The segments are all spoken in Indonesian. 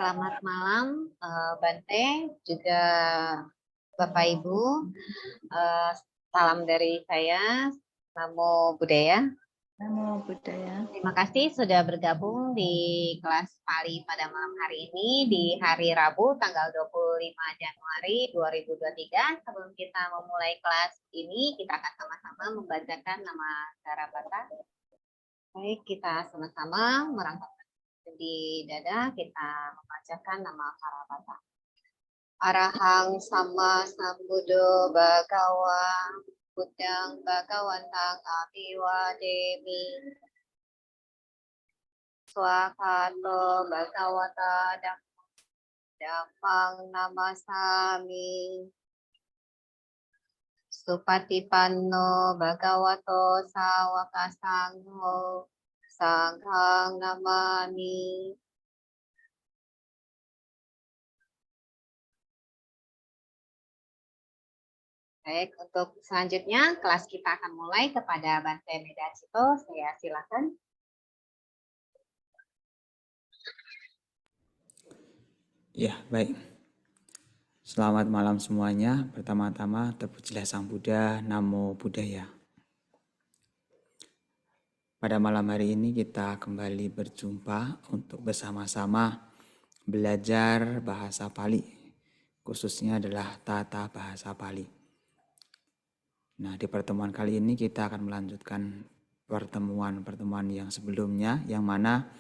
Selamat malam, Bante, juga Bapak Ibu. Salam dari saya, Namo Buddhaya. Namo Buddhaya. Terima kasih sudah bergabung di kelas Pali pada malam hari ini di hari Rabu tanggal 25 Januari 2023. Sebelum kita memulai kelas ini, kita akan sama-sama membacakan nama Sarabata. Baik, kita sama-sama merangkap di dada, kita membacakan nama Sarabata. Arahang sama sambuddho bhagawa buddhang bhagawantang abiwademi swakato bhagawata dhammang namasami supatipanno bhagavato sawaka sangho sanghang namami. Baik, untuk selanjutnya kelas kita akan mulai kepada Bante Medacito. Saya silakan. Ya, baik. Selamat malam semuanya. Pertama-tama terpujilah Sang Buddha, Namo Buddhaya. Pada malam hari ini kita kembali berjumpa untuk bersama-sama belajar bahasa Pali. Khususnya adalah tata bahasa Pali. Nah, di pertemuan kali ini kita akan melanjutkan pertemuan-pertemuan yang sebelumnya, yang mana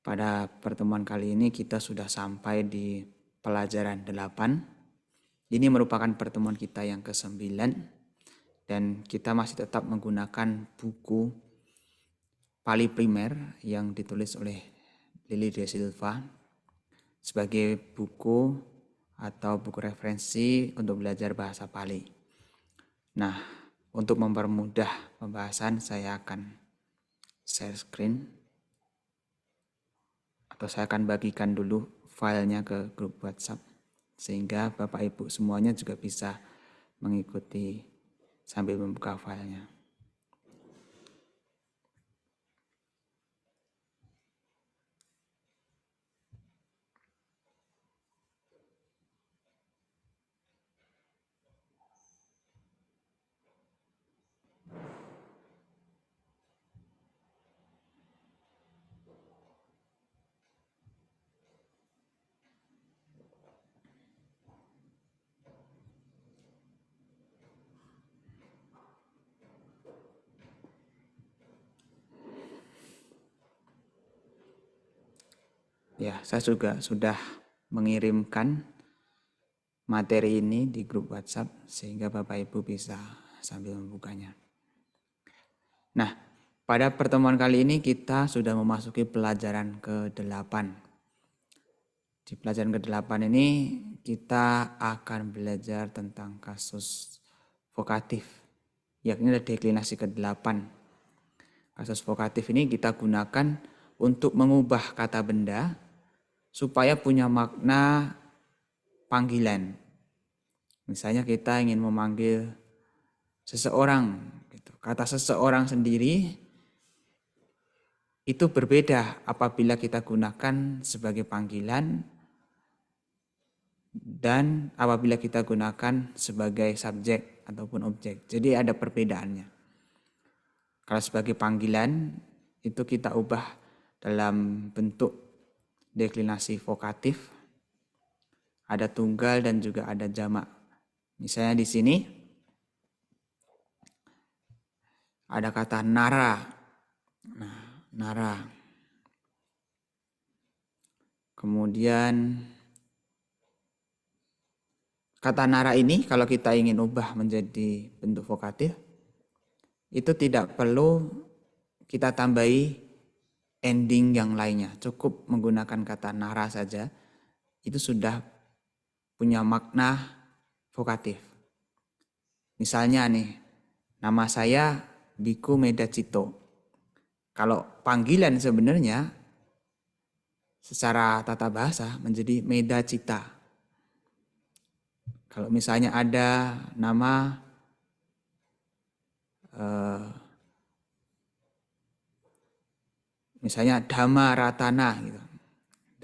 pada pertemuan kali ini kita sudah sampai di pelajaran 8. Ini merupakan pertemuan kita yang ke-9 dan kita masih tetap menggunakan buku Pali Primer yang ditulis oleh Lily De Silva sebagai buku atau buku referensi untuk belajar bahasa Pali. Nah, untuk mempermudah pembahasan saya akan share screen atau saya akan bagikan dulu filenya ke grup WhatsApp sehingga Bapak Ibu semuanya juga bisa mengikuti sambil membuka filenya. Ya, saya juga sudah mengirimkan materi ini di grup WhatsApp sehingga Bapak Ibu bisa sambil membukanya. Nah, pada pertemuan kali ini kita sudah memasuki pelajaran ke-8. Di pelajaran ke-8 ini kita akan belajar tentang kasus vokatif, yakni ada deklinasi ke-8. Kasus vokatif ini kita gunakan untuk mengubah kata benda supaya punya makna panggilan. Misalnya kita ingin memanggil seseorang, gitu. Kata seseorang sendiri itu berbeda apabila kita gunakan sebagai panggilan dan apabila kita gunakan sebagai subjek ataupun objek. Jadi ada perbedaannya. Kalau sebagai panggilan itu kita ubah dalam bentuk deklinasi vokatif, ada tunggal dan juga ada jamak. Misalnya di sini ada kata nara. Nah, nara. Kemudian kata nara ini kalau kita ingin ubah menjadi bentuk vokatif, itu tidak perlu kita tambahi ending yang lainnya. Cukup menggunakan kata nara saja, itu sudah punya makna vokatif. Misalnya nih, nama saya Biku Medacito. Kalau panggilan sebenarnya secara tata bahasa menjadi Medacita. Kalau misalnya ada nama misalnya Dhamma Ratana gitu.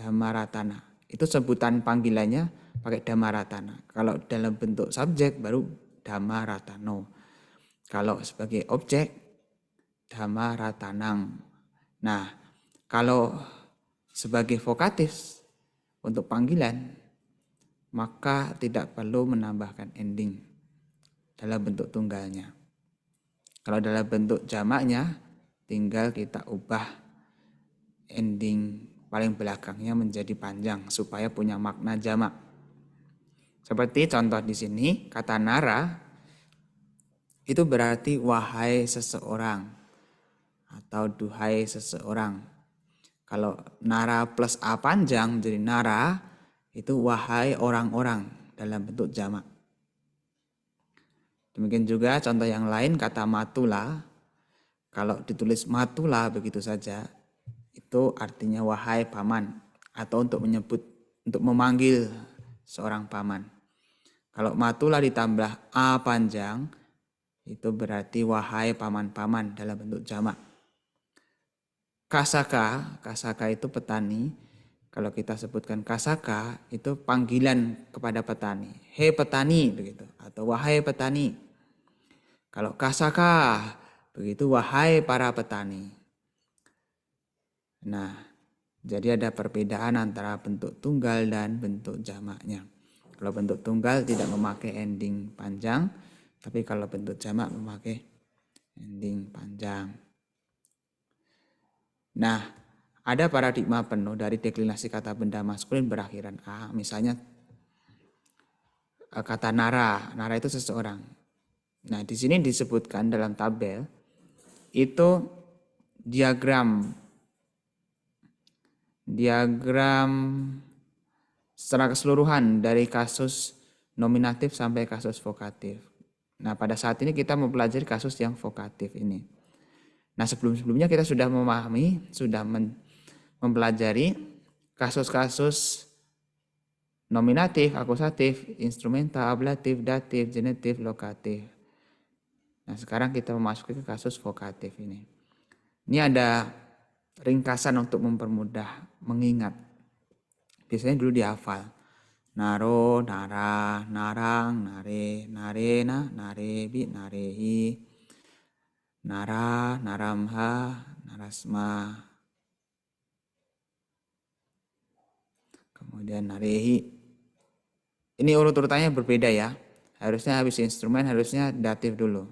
Dhammaratana. Itu sebutan panggilannya pakai Dhammaratana. Kalau dalam bentuk subjek baru Dhammaratano. Kalau sebagai objek Dhamaratanang. Nah, kalau sebagai vokatif untuk panggilan maka tidak perlu menambahkan ending dalam bentuk tunggalnya. Kalau dalam bentuk jamaknya tinggal kita ubah ending paling belakangnya menjadi panjang supaya punya makna jamak. Seperti contoh di sini, kata nara itu berarti wahai seseorang atau duhai seseorang. Kalau nara plus a panjang menjadi nara, itu wahai orang-orang dalam bentuk jamak. Demikian juga contoh yang lain, kata matula. Kalau ditulis matula begitu saja, itu artinya wahai paman atau untuk memanggil seorang paman. Kalau matula ditambah a panjang, itu berarti wahai paman-paman dalam bentuk jamak. Kasaka itu petani. Kalau kita sebutkan kasaka itu panggilan kepada petani. Hei petani begitu atau wahai petani. Kalau kasaka begitu wahai para petani. Nah, jadi ada perbedaan antara bentuk tunggal dan bentuk jamaknya. Kalau bentuk tunggal tidak memakai ending panjang, tapi kalau bentuk jamak memakai ending panjang. Nah, ada paradigma penuh dari deklinasi kata benda maskulin berakhiran a. Misalnya kata nara. Nara itu seseorang. Nah, di sini disebutkan dalam tabel itu diagram secara keseluruhan dari kasus nominatif sampai kasus vokatif. Nah, pada saat ini kita mempelajari kasus yang vokatif ini. Nah, sebelum-sebelumnya kita sudah memahami, sudah mempelajari kasus-kasus nominatif, akusatif, instrumental, ablatif, datif, genetif, lokatif. Nah, sekarang kita memasuki ke kasus vokatif ini. Ini ada ringkasan untuk mempermudah mengingat. Biasanya dulu dihafal. Naro, nara, narang, nare, narena, narebi, narehi, nara, naramha, narasma. Kemudian narehi. Ini urut-urutannya berbeda ya. Harusnya habis instrumen, harusnya datif dulu.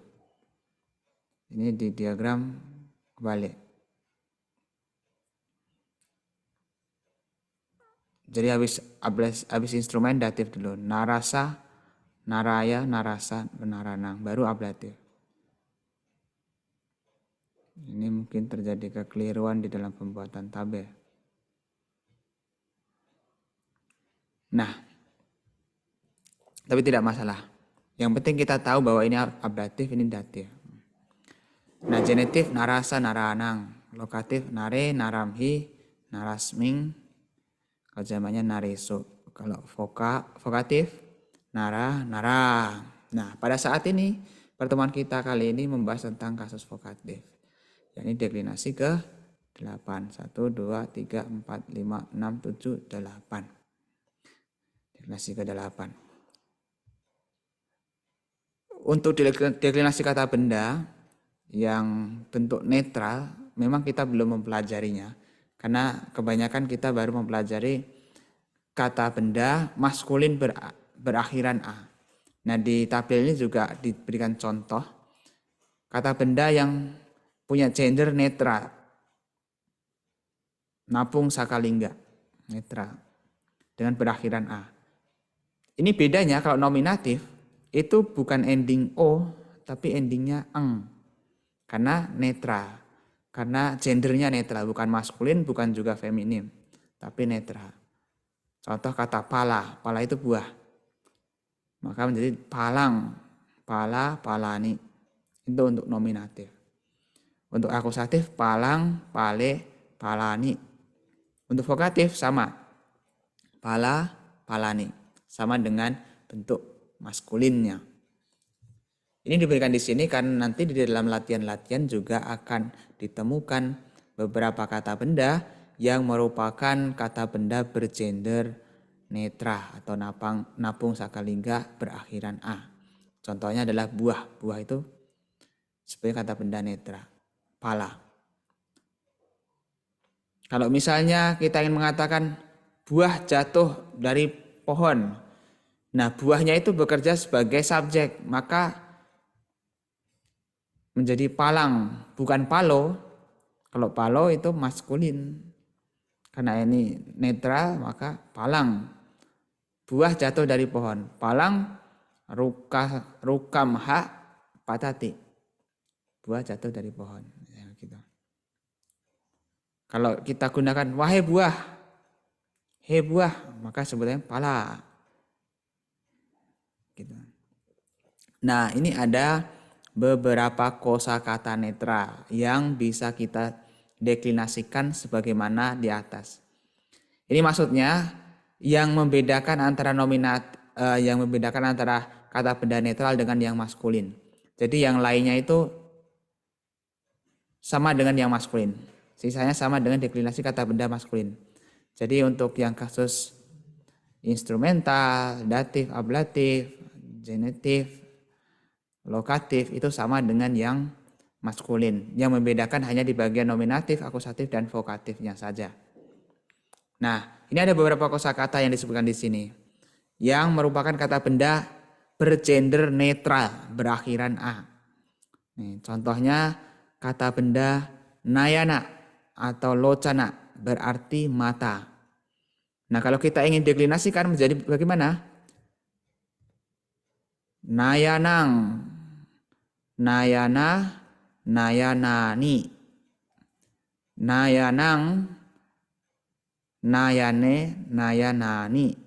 Ini di diagram kebalik. Jadi habis instrumen datif dulu. Narasa, naraya, narasa, naranang. Baru ablatif. Ini mungkin terjadi kekeliruan di dalam pembuatan tabel. Nah, tapi tidak masalah. Yang penting kita tahu bahwa ini ablatif, ini datif. Nah, genetif narasa, naranang. Lokatif nare, naramhi, narasming. Kalau zamannya nareso. Kalau vokatif nara, nara. Nah, pada saat ini pertemuan kita kali ini membahas tentang kasus vokatif. Ini deklinasi ke 8. 1, 2, 3, 4, 5, 6, 7, 8. Deklinasi ke 8. Untuk deklinasi kata benda yang bentuk netral, memang kita belum mempelajarinya. Karena kebanyakan kita baru mempelajari kata benda maskulin berakhiran a. Nah, di tabel ini juga diberikan contoh kata benda yang punya gender netral. Napung sakalingga, netral. Dengan berakhiran a. Ini bedanya kalau nominatif, itu bukan ending o, tapi endingnya eng. Karena netral. Karena gendernya netral, bukan maskulin, bukan juga feminim, tapi netral. Contoh kata pala, pala itu buah. Maka menjadi palang, pala, palani. Itu untuk nominatif. Untuk akusatif, palang, pale, palani. Untuk vokatif sama. Pala, palani. Sama dengan bentuk maskulinnya. Ini diberikan di sini karena nanti di dalam latihan-latihan juga akan ditemukan beberapa kata benda yang merupakan kata benda bergender netra atau napung sakalingga berakhiran a. Contohnya adalah buah. Buah itu sebagai kata benda netra. Pala. Kalau misalnya kita ingin mengatakan buah jatuh dari pohon. Nah, buahnya itu bekerja sebagai subjek, maka menjadi palang, bukan palo. Kalau palo itu maskulin. Karena ini netral, maka palang. Buah jatuh dari pohon. Palang rukam hak patati. Buah jatuh dari pohon. Ya, gitu. Kalau kita gunakan wahai buah, hei buah, maka sebutnya pala. Gitu. Nah, ini ada beberapa kosakata netra yang bisa kita deklinasikan sebagaimana di atas. Ini maksudnya yang membedakan antara yang membedakan antara kata benda netral dengan yang maskulin. Jadi yang lainnya itu sama dengan yang maskulin. Sisanya sama dengan deklinasi kata benda maskulin. Jadi untuk yang kasus instrumental, datif, ablatif, genitif, lokatif itu sama dengan yang maskulin. Yang membedakan hanya di bagian nominatif, akusatif, dan vokatifnya saja. Nah, ini ada beberapa kosakata yang disebutkan di sini yang merupakan kata benda bergender netral berakhiran a. Nih, contohnya kata benda nayana atau locana berarti mata. Nah, kalau kita ingin deklinasikan menjadi bagaimana? Nayanang, nayana, nayanani, nayanang, nayane, nayanani.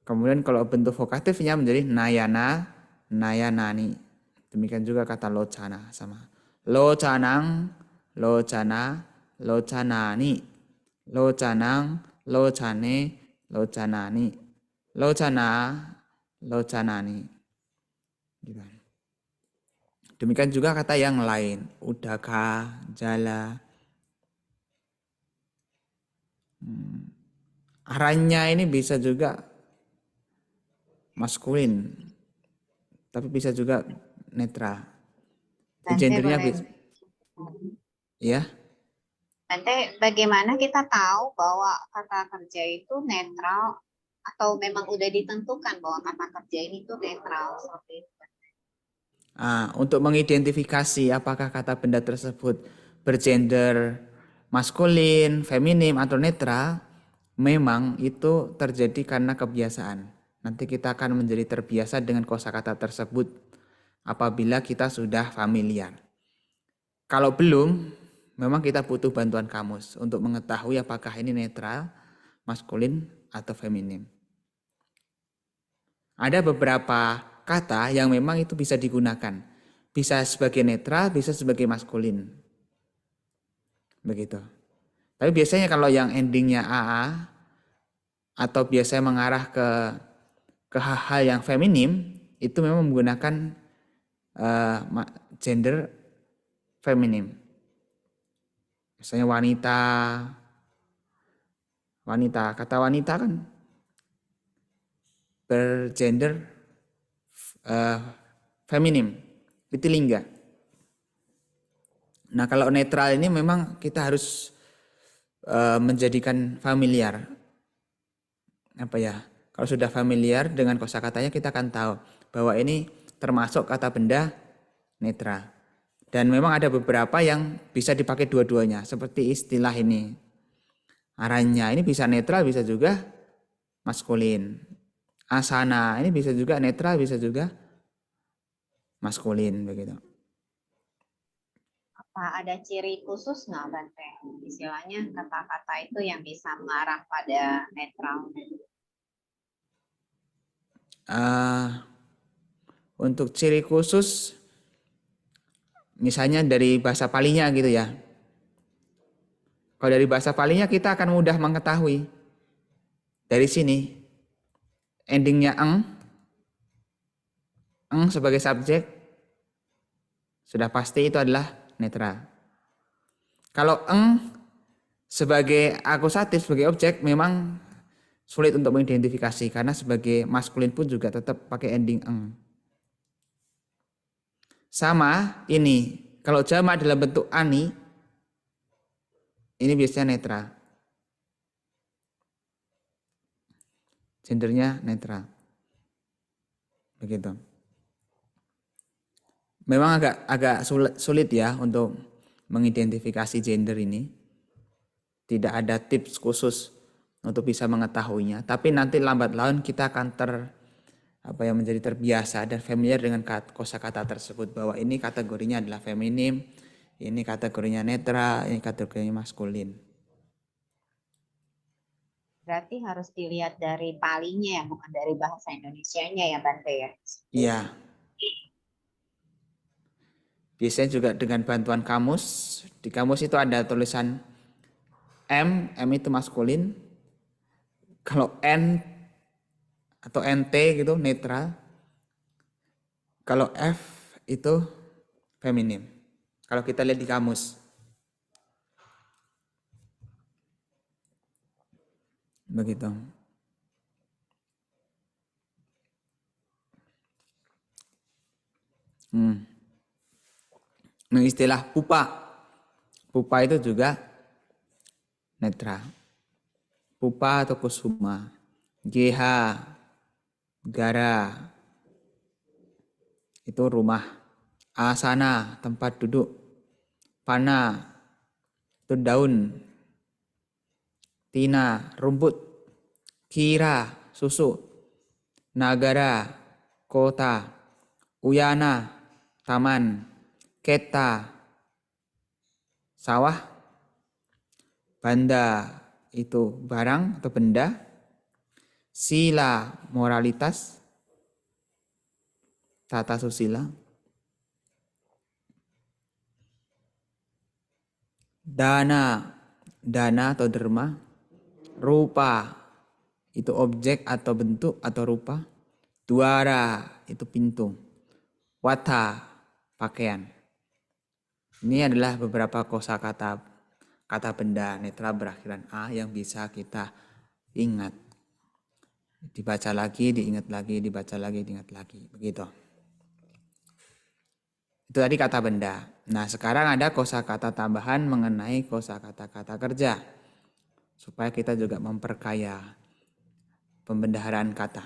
Kemudian kalau bentuk vokatifnya menjadi nayana, nayanani. Demikian juga kata locana sama. Locanang, locana, locanani. Locanang, locane, locanani. Locana, locanani. Demikian juga kata yang lain. Udaka, jala. Aranya ini bisa juga maskulin, tapi bisa juga netral. Gendernya bisa, ya. Nanti bagaimana kita tahu bahwa kata kerja itu netral atau memang udah ditentukan bahwa kata kerja ini tuh netral seperti itu? Untuk mengidentifikasi apakah kata benda tersebut bergender maskulin, feminim, atau netral, memang itu terjadi karena kebiasaan. Nanti kita akan menjadi terbiasa dengan kosakata tersebut apabila kita sudah familiar. Kalau belum, memang kita butuh bantuan kamus untuk mengetahui apakah ini netral, maskulin, atau feminim. Ada beberapa kata yang memang itu bisa digunakan. Bisa sebagai netral, bisa sebagai maskulin. Begitu. Tapi biasanya kalau yang endingnya AA atau biasanya mengarah ke hal yang feminim, itu memang menggunakan gender feminim. Misalnya wanita, kata wanita kan bergender feminim, pitilingga. Nah, kalau netral ini memang kita harus menjadikan familiar. Apa ya? Kalau sudah familiar dengan kosakatanya kita akan tahu bahwa ini termasuk kata benda netral. Dan memang ada beberapa yang bisa dipakai dua-duanya, seperti istilah ini. Aranya ini bisa netral, bisa juga maskulin. Asana ini bisa juga netral, bisa juga maskulin begitu. Apa ada ciri khusus nggak, Bante? Istilahnya kata-kata itu yang bisa mengarah pada netral. Untuk ciri khusus, misalnya dari bahasa Palinya gitu ya. Kalau dari bahasa Palinya kita akan mudah mengetahui. Dari sini, endingnya eng sebagai subjek, sudah pasti itu adalah netral. Kalau eng sebagai akusatif, sebagai objek memang sulit untuk mengidentifikasi karena sebagai maskulin pun juga tetap pakai ending eng. Sama ini, kalau jamak dalam bentuk ani, ini biasanya netral. Gendernya netral. Begitu. Memang agak sulit ya untuk mengidentifikasi gender ini. Tidak ada tips khusus untuk bisa mengetahuinya. Tapi nanti lambat laun kita akan menjadi terbiasa dan familiar dengan kosakata tersebut, bahwa ini kategorinya adalah feminim, ini kategorinya netral, ini kategorinya maskulin. Berarti harus dilihat dari palinya ya, bukan dari bahasa Indonesianya ya Bante ya? Iya. Biasanya juga dengan bantuan kamus. Di kamus itu ada tulisan M itu maskulin. Kalau N atau NT gitu netral. Kalau F itu feminim. Kalau kita lihat di kamus. Begitu. Nah, istilah pupa. Pupa itu juga netral. Pupa atau kusuma. GH, gara, itu rumah. Asana, tempat duduk. Pana, itu daun. Tina, rumput. Kira, susu. Nagara, kota. Uyana, taman. Keta, sawah. Banda, itu barang atau benda. Sila, moralitas. Tata susila. Dana atau derma. Rupa, itu objek atau bentuk atau rupa. Duara, itu pintu. Wata, pakaian. Ini adalah beberapa kosakata kata benda netral berakhiran A yang bisa kita ingat. Dibaca lagi, diingat lagi, dibaca lagi, diingat lagi. Begitu. Itu tadi kata benda. Nah, sekarang ada kosakata tambahan mengenai kosakata kata kerja. Supaya kita juga memperkaya pembendaharaan kata.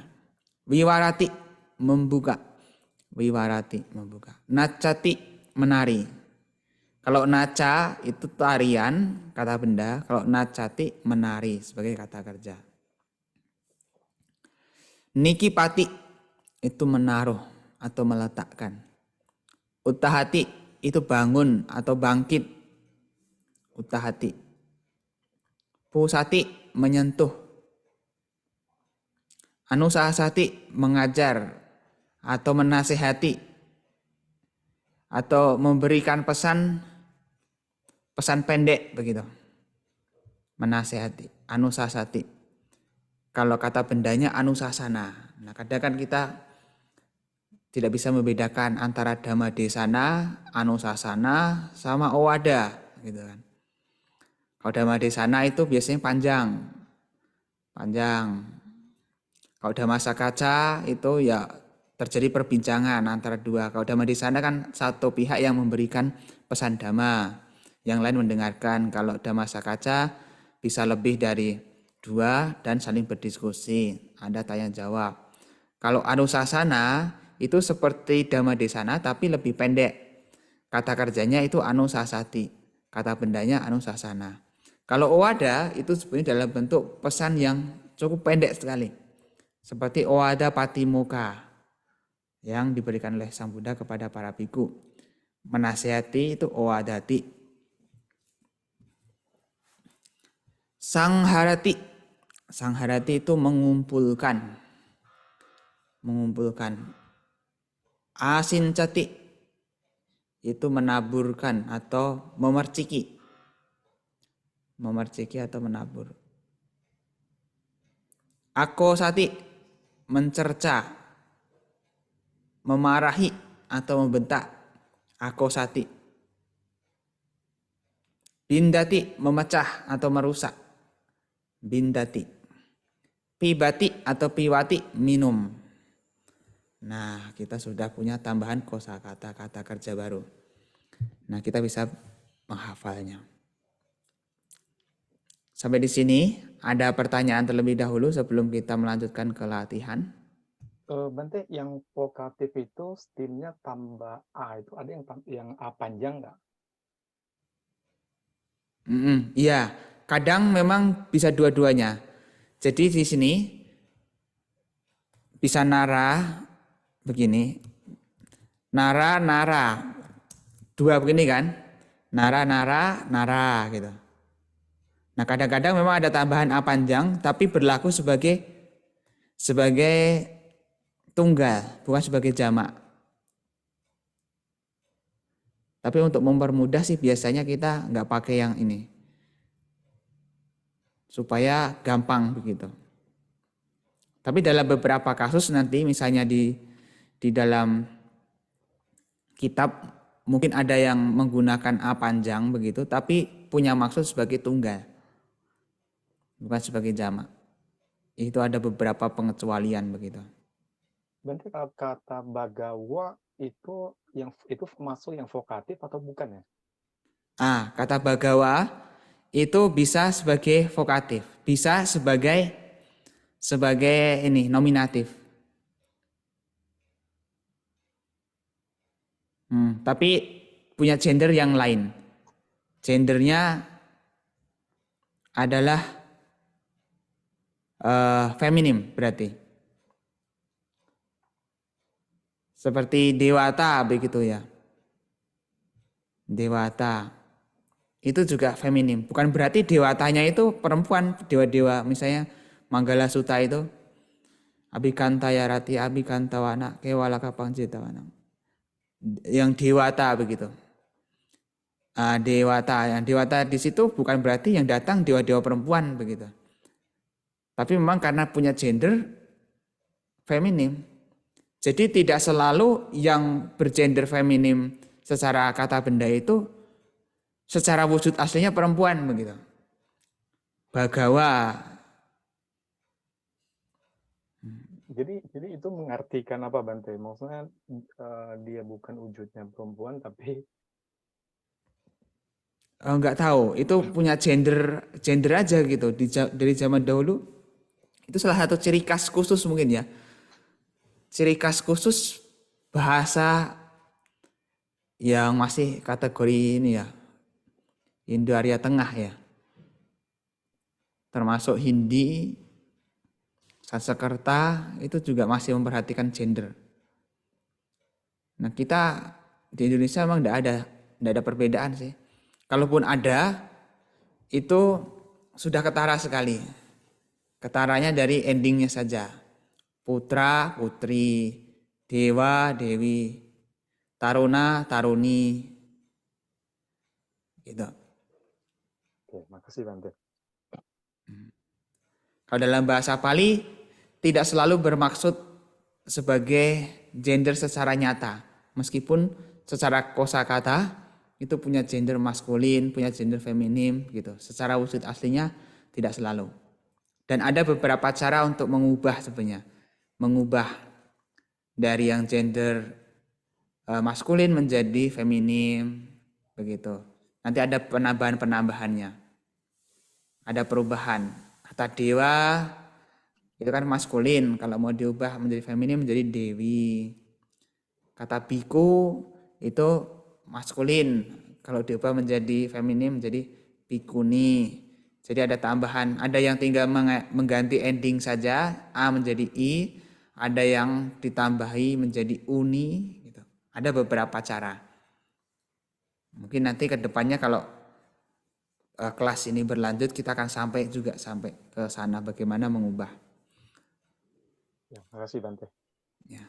Wiwarati, membuka. Wiwarati, membuka. Nacati, menari. Kalau naca itu tarian, kata benda. Kalau nacati, menari sebagai kata kerja. Nikipati, itu menaruh atau meletakkan. Utahati, itu bangun atau bangkit. Utahati. Pusati, menyentuh. Anusasati, mengajar atau menasihati. Atau memberikan pesan pendek begitu. Menasihati, anusasati. Kalau kata bendanya anusasana. Nah, kadang kan kita tidak bisa membedakan antara dhamma desana, anusasana sama owada gitu kan. Kalau dhamma desana itu biasanya panjang. Kalau dhamma sakaca itu ya terjadi perbincangan antara dua. Kalau dhamma desana kan satu pihak yang memberikan pesan dhamma, yang lain mendengarkan. Kalau dhamma sakaca bisa lebih dari dua dan saling berdiskusi, ada tanya jawab. Kalau anusasana itu seperti dhamma desana tapi lebih pendek. Kata kerjanya itu anusasati, kata bendanya anusasana. Kalau owada itu sebenarnya dalam bentuk pesan yang cukup pendek sekali. Seperti owada patimokkha yang diberikan oleh Sang Buddha kepada para biku. Menasihati itu owadati. Sangharati. Sangharati itu mengumpulkan. Asincati itu menaburkan atau memerciki. Memerciki atau menabur. Akosati, mencerca. Memarahi atau membentak. Akosati. Bindati, memecah atau merusak. Bindati. Pibati atau piwati, minum. Nah, kita sudah punya tambahan kosakata kata kerja baru. Nah, kita bisa menghafalnya. Sampai di sini ada pertanyaan terlebih dahulu sebelum kita melanjutkan ke latihan. Bante, yang vokatif itu stimnya tambah A, itu ada yang A panjang nggak? Iya, kadang memang bisa dua-duanya. Jadi di sini bisa nara begini, nara nara, dua begini kan, nara nara nara gitu. Nah kadang-kadang memang ada tambahan A panjang, tapi berlaku sebagai tunggal, bukan sebagai jamak. Tapi untuk mempermudah sih biasanya kita nggak pakai yang ini, supaya gampang begitu. Tapi dalam beberapa kasus nanti misalnya di dalam kitab mungkin ada yang menggunakan A panjang begitu, tapi punya maksud sebagai tunggal, bukan sebagai jamak. Itu ada beberapa pengecualian begitu. Berarti kalau kata bagawa itu masuk yang vokatif atau bukan ya? Kata bagawa itu bisa sebagai vokatif, bisa sebagai ini nominatif. Tapi punya gender yang lain. Gendernya adalah feminim berarti. Seperti dewata begitu ya. Dewata. Itu juga feminim. Bukan berarti dewatanya itu perempuan. Dewa-dewa misalnya Manggala Sutta itu. Abhikanta yarati abhikanta wana kewalaka pangjitawana. Yang dewata begitu. Yang dewata di situ bukan berarti yang datang dewa-dewa perempuan begitu. Tapi memang karena punya gender feminim. Jadi tidak selalu yang bergender feminim secara kata benda itu secara wujud aslinya perempuan begitu. Bagawa. Jadi itu mengartikan apa Bante? Maksudnya dia bukan wujudnya perempuan tapi Enggak tahu, itu punya gender aja gitu dari zaman dahulu. Itu salah satu ciri khas khusus mungkin ya. Ciri khas khusus bahasa yang masih kategori ini ya. Indo-Arya Tengah ya. Termasuk Hindi, Sanskerta itu juga masih memperhatikan gender. Nah, kita di Indonesia memang enggak ada perbedaan sih. Kalaupun ada, itu sudah ketara sekali. Ketaranya dari endingnya saja. Putra, putri, dewa, dewi, taruna, taruni. Gitu. Oke, makasih Bante. Kalau dalam bahasa Pali, tidak selalu bermaksud sebagai gender secara nyata. Meskipun secara kosakata itu punya gender maskulin, punya gender feminim gitu. Secara wujud aslinya tidak selalu. Dan ada beberapa cara untuk mengubah sebenarnya. Mengubah dari yang gender maskulin menjadi feminim begitu. Nanti ada penambahan-penambahannya. Ada perubahan. Kata dewa itu kan maskulin, kalau mau diubah menjadi feminim menjadi dewi. Kata biku itu maskulin, kalau diubah menjadi feminim menjadi bikuni. Jadi ada tambahan, ada yang tinggal mengganti ending saja, A menjadi I, ada yang ditambahi menjadi uni gitu. Ada beberapa cara. Mungkin nanti ke depannya kalau kelas ini berlanjut kita akan sampai ke sana bagaimana mengubah. Ya, makasih Bante. Ya.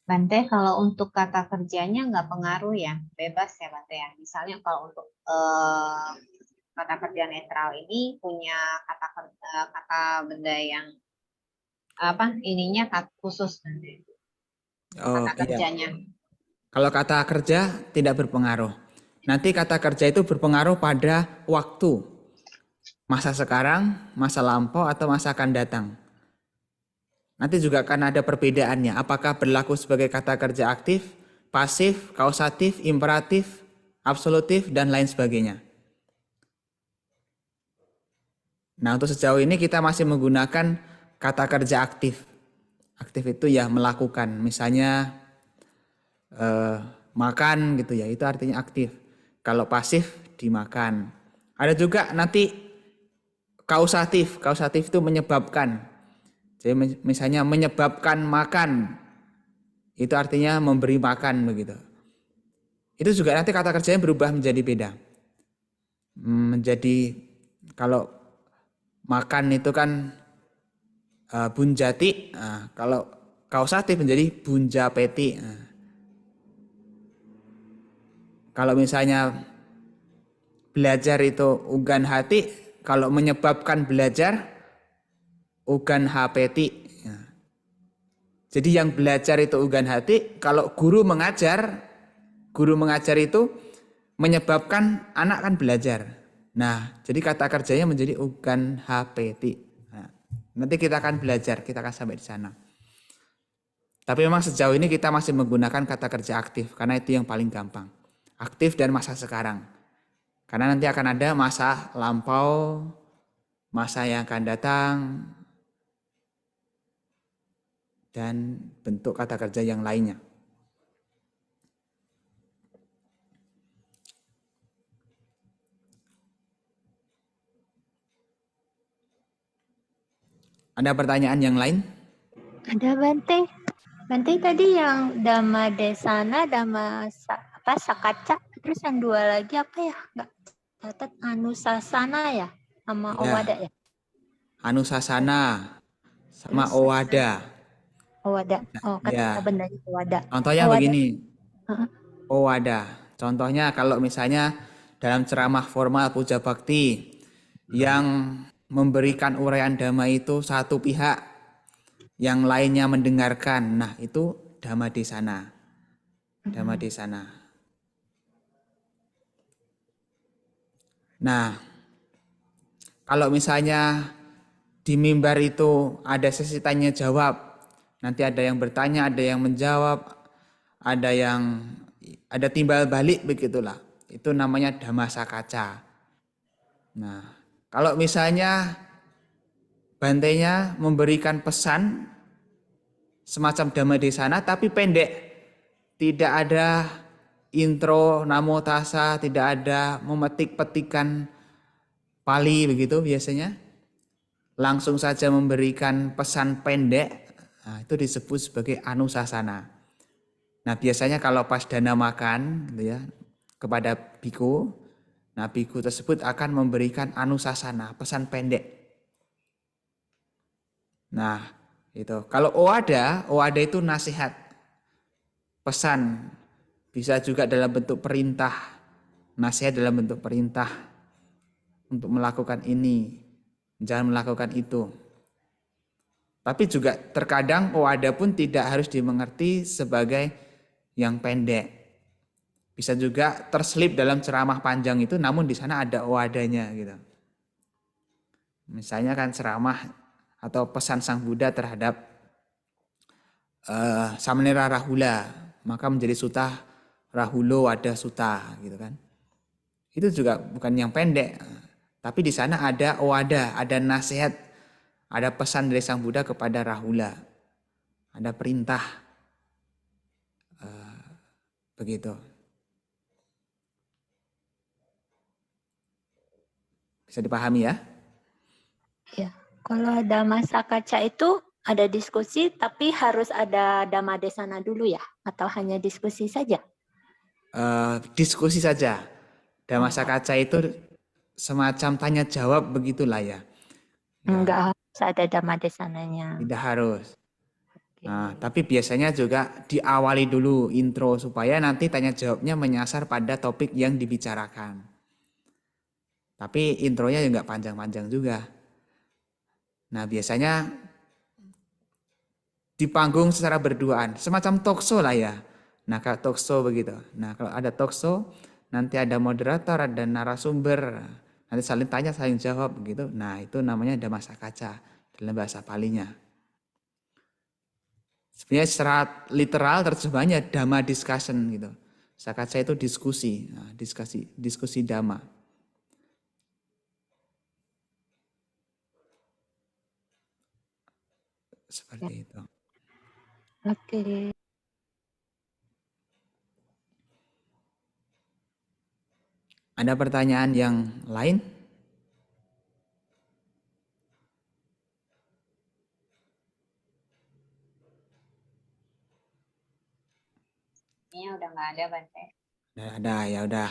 Bante, kalau untuk kata kerjanya nggak pengaruh ya, bebas ya Bante ya. Misalnya kalau untuk kata kerja netral ini punya kata benda yang ininya khusus Oh kata iya. kerjanya. Kalau kata kerja tidak berpengaruh. nanti kata kerja itu berpengaruh pada waktu. Masa sekarang, masa lampau, atau masa akan datang. Nanti juga akan ada perbedaannya. Apakah berlaku sebagai kata kerja aktif, pasif, kausatif, imperatif, absolutif, dan lain sebagainya. Nah, untuk sejauh ini kita masih menggunakan kata kerja aktif. Aktif itu ya melakukan. Misalnya makan gitu ya, itu artinya aktif. Kalau pasif dimakan. Ada juga nanti kausatif. Kausatif itu menyebabkan. Jadi misalnya menyebabkan makan. Itu artinya memberi makan begitu. Itu juga nanti kata kerjanya berubah menjadi beda. Menjadi kalau makan itu kan bunjati. Kalau kausatif menjadi bunjapeti. Kalau misalnya belajar itu ugan hati, kalau menyebabkan belajar ugan hapeti. Jadi yang belajar itu ugan hati, kalau guru mengajar itu menyebabkan anak kan belajar. Nah, jadi kata kerjanya menjadi ugan hapeti. Nah, nanti kita akan belajar, kita akan sampai di sana. Tapi memang sejauh ini kita masih menggunakan kata kerja aktif, karena itu yang paling gampang. Aktif dan masa sekarang. Karena nanti akan ada masa lampau, masa yang akan datang, dan bentuk kata kerja yang lainnya. Ada pertanyaan yang lain? Ada Bante. Bante tadi yang Dhamma Desana, Sakaca, terus yang dua lagi apa ya? Nggak catat, Anusasana ya? Sama Owada ya? Anusasana sama Owada. Owada. Oh, kata benar Owada. Contohnya Owada. begini. Owada. Contohnya kalau misalnya dalam ceramah formal puja bakti yang memberikan uraian dhamma itu satu pihak, yang lainnya mendengarkan. Nah, itu Dhamma Desana. Dhamma Desana. Nah, kalau misalnya di mimbar itu ada sesi tanya jawab, nanti ada yang bertanya, ada yang menjawab, ada timbal balik begitulah. Itu namanya Dhamma Sakaca. Nah, kalau misalnya bantainya memberikan pesan semacam Dhamma Desana tapi pendek. Tidak ada intro, namo tassa, tidak ada memetik petikan Pali begitu biasanya. Langsung saja memberikan pesan pendek. Nah, itu disebut sebagai anusasana. Nah, biasanya kalau pas dana makan gitu ya, kepada biku, nah biku tersebut akan memberikan anusasana, pesan pendek. Nah, itu. Kalau Owada itu nasihat, pesan, bisa juga dalam bentuk perintah, nasihat dalam bentuk perintah untuk melakukan ini, jangan melakukan itu. Tapi juga terkadang Owada pun tidak harus dimengerti sebagai yang pendek. Bisa juga terselip dalam ceramah panjang itu, namun di sana ada Owadanya gitu. Misalnya kan ceramah atau pesan Sang Buddha terhadap Samanera Rahula, maka menjadi Sutta Rahulo Wada Sutta gitu kan. Itu juga bukan yang pendek, tapi di sana ada Owada, ada nasihat, ada pesan dari Sang Buddha kepada Rahula, ada perintah, begitu. Bisa dipahami ya? Ya. Kalau Dhamma Sakaca itu ada diskusi, tapi harus ada Dhamma Desana dulu ya? Atau hanya diskusi saja? Diskusi saja. Dhamma Sakaca itu semacam tanya jawab begitulah ya. Enggak harus ada Dhamma Desananya. Tidak harus. Nah, tapi biasanya juga diawali dulu intro supaya nanti tanya jawabnya menyasar pada topik yang dibicarakan. Tapi intronya juga panjang-panjang juga. Nah, biasanya di panggung secara berduaan, semacam talkshow lah ya. Nah, kalau talkshow begitu. Nah, kalau ada talkshow, nanti ada moderator, ada narasumber, nanti saling tanya, saling jawab gitu. Nah, itu namanya dhamma sakaca dalam bahasa Palinya. Sebenarnya secara literal terjemahnya dhamma discussion gitu. Sakaca itu diskusi, nah, diskusi dhamma. Seperti itu. Oke. Ada pertanyaan yang lain? Ini udah nggak ada Bante. Ada, ya udah.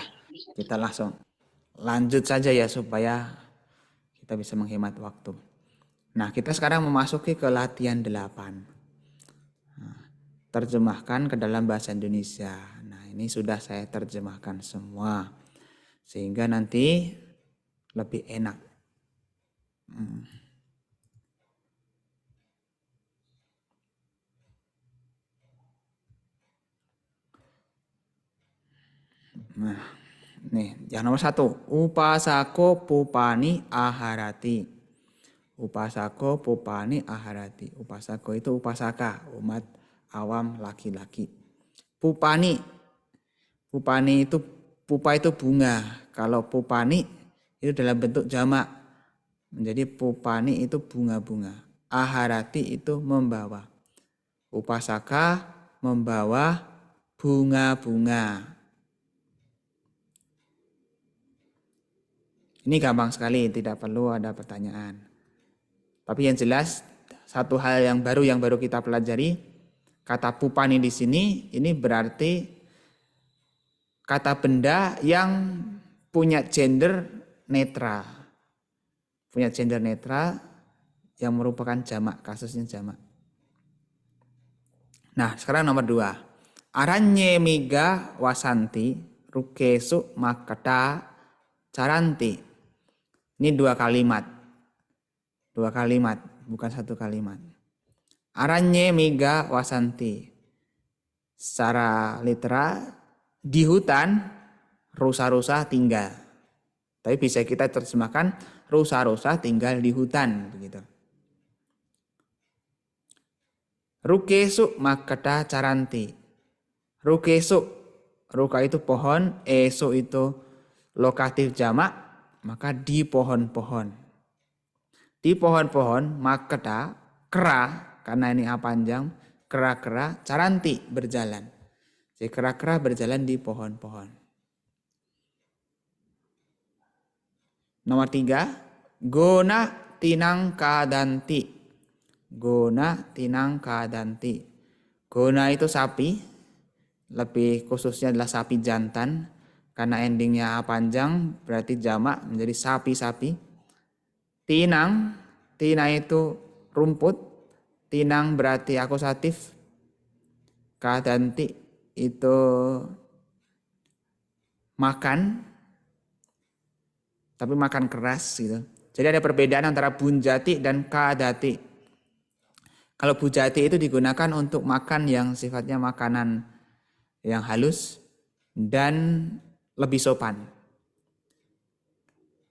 Kita langsung lanjut saja ya supaya kita bisa menghemat waktu. Nah, kita sekarang memasuki ke latihan 8. Nah, terjemahkan ke dalam bahasa Indonesia. Nah, ini sudah saya terjemahkan semua. Sehingga nanti lebih enak. Nah, nih yang nomor 1. Upasako pupani aharati. Upasako pupani aharati. Upasako itu upasaka, umat awam laki-laki. Pupani. Pupani itu, pupa itu bunga. Kalau pupani itu dalam bentuk jamak. Menjadi pupani itu bunga-bunga. Aharati itu membawa. Upasaka membawa bunga-bunga. Ini gampang sekali, tidak perlu ada pertanyaan. Tapi yang jelas, satu hal yang baru kita pelajari, kata pupani di sini, ini berarti kata benda yang punya gender netral. Punya gender netral yang merupakan jamak, kasusnya jamak. Nah, sekarang nomor 2. Aranye miga wasanti, rukesu makata caranti. Ini 2 kalimat. 2 kalimat, bukan 1 kalimat. Aranye miga wasanti. Secara literal, di hutan rusa-rusa tinggal. Tapi bisa kita terjemahkan rusa-rusa tinggal di hutan begitu. Rukesu makata caranti. Rukesu, ruka itu pohon, eso itu lokatif jamak, maka di pohon-pohon. Di pohon-pohon makata, kera, karena ini A panjang, kera-kera, caranti berjalan. Jadi kera-kera berjalan di pohon-pohon. Nomor 3, gona tinang kadanti. Gona tinang kadanti. Gona itu sapi, lebih khususnya adalah sapi jantan, karena endingnya A panjang berarti jamak menjadi sapi-sapi. Tinang, tina itu rumput, tinang berarti akusatif, kadanti itu makan, tapi makan keras gitu. Jadi ada perbedaan antara bunjati dan kadati. Kalau bunjati itu digunakan untuk makan yang sifatnya makanan yang halus dan lebih sopan.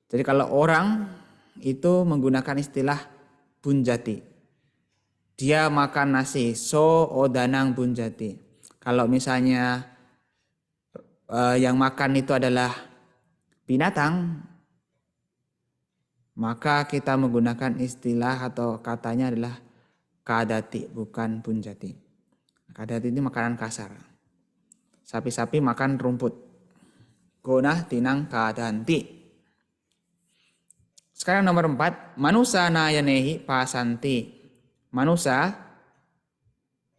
Jadi kalau orang itu menggunakan istilah bunjati. Dia makan nasi, so odanang bunjati. Kalau misalnya yang makan itu adalah binatang, maka kita menggunakan istilah atau katanya adalah kadati, bukan bunjati. Kadati ini makanan kasar. Sapi-sapi makan rumput. Gona tinang kadanti. Sekarang nomor 4. Manusa nayanehi pasanti. Manusa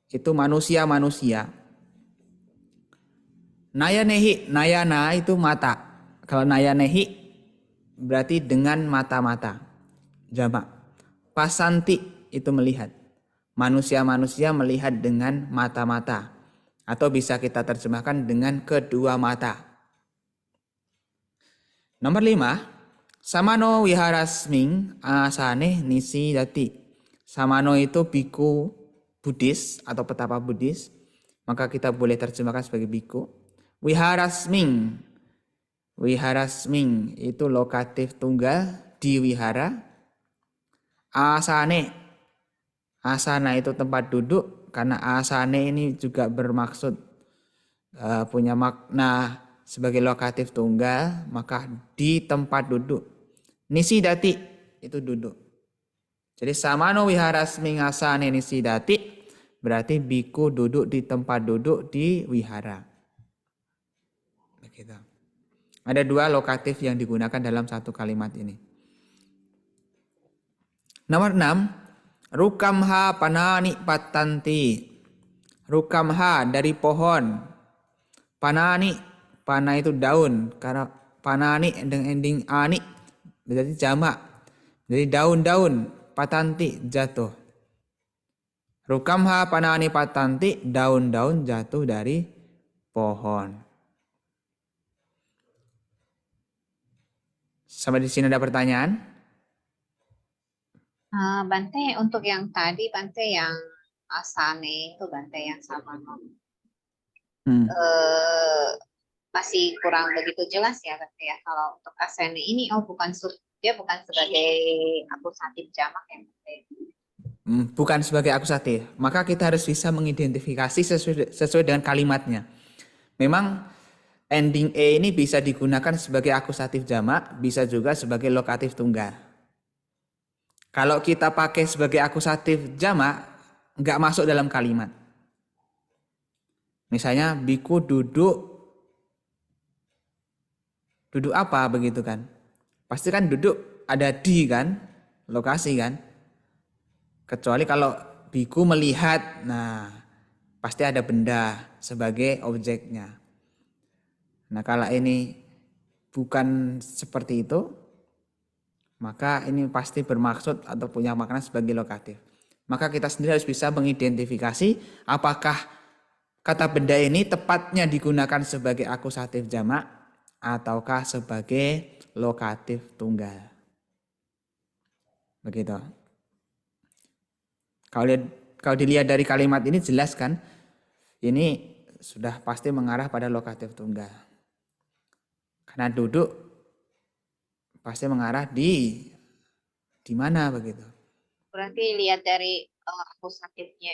itu manusia-manusia. Nayanehi, nayana itu mata. Kalau nayanehi berarti dengan mata-mata. Jamak. Pasanti itu melihat. Manusia-manusia melihat dengan mata-mata. Atau bisa kita terjemahkan dengan kedua mata. Nomor 5. Samano wiharasming asane nisi dati. Samano itu biku Buddhis atau petapa Buddhis. Maka kita boleh terjemahkan sebagai biku. Wiharasming Wiharasming itu lokatif tunggal di wihara. Asane, asana itu tempat duduk, karena asane ini juga bermaksud punya makna sebagai lokatif tunggal, maka di tempat duduk. Nisidati itu duduk. Jadi samano wiharasming asane nisidati berarti biku duduk di tempat duduk di wihara. Begitu. Ada dua lokatif yang digunakan dalam satu kalimat ini. Nomor 6, rukamha panani patanti. Rukamha dari pohon. Panani, pana itu daun. Karena panani dengan ending ani berarti jamak. Jadi daun-daun, patanti jatuh. Rukamha panani patanti, daun-daun jatuh dari pohon. Sampai di sini ada pertanyaan? Bante, untuk yang tadi, Bante yang asane itu Bante yang sama. Masih kurang begitu jelas ya Bante ya. Kalau untuk asane ini, dia bukan sebagai akusatif jamak ya Bante. Bukan sebagai akusatif. Maka kita harus bisa mengidentifikasi sesuai dengan kalimatnya. Memang ending E ini bisa digunakan sebagai akusatif jamak, bisa juga sebagai lokatif tunggal. Kalau kita pakai sebagai akusatif jamak, nggak masuk dalam kalimat. Misalnya, biku duduk apa begitu kan? Pasti kan duduk ada di kan, lokasi kan? Kecuali kalau biku melihat, nah pasti ada benda sebagai objeknya. Nah kalau ini bukan seperti itu, maka ini pasti bermaksud atau punya makna sebagai lokatif. Maka kita sendiri harus bisa mengidentifikasi apakah kata benda ini tepatnya digunakan sebagai akusatif jamak ataukah sebagai lokatif tunggal. Begitu. Kalau dilihat dari kalimat ini jelas kan, ini sudah pasti mengarah pada lokatif tunggal. Karena duduk pasti mengarah di mana begitu. Berarti lihat dari akusatifnya,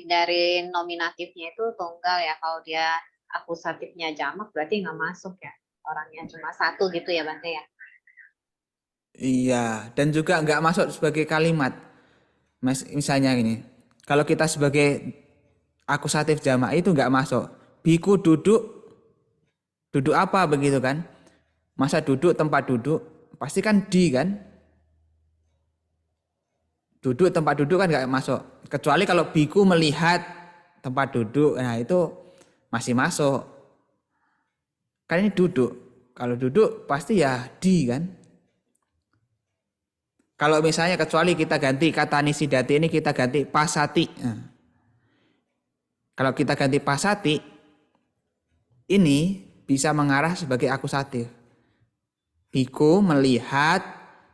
dari nominatifnya itu tunggal ya. Kalau dia akusatifnya jamak berarti nggak masuk ya. Orangnya cuma satu gitu ya Bante ya. Iya, dan juga nggak masuk sebagai kalimat. Misalnya gini, kalau kita sebagai akusatif jamak itu nggak masuk. Biku duduk apa begitu kan? Masa duduk tempat duduk, pasti kan di kan? Duduk tempat duduk kan nggak masuk. Kecuali kalau biku melihat tempat duduk, nah itu masih masuk. Kan ini duduk. Kalau duduk pasti ya di kan? Kalau misalnya kecuali kita ganti kata nisidati ini kita ganti pasati. Nah, kalau kita ganti pasati, ini bisa mengarah sebagai akusatif. Biku melihat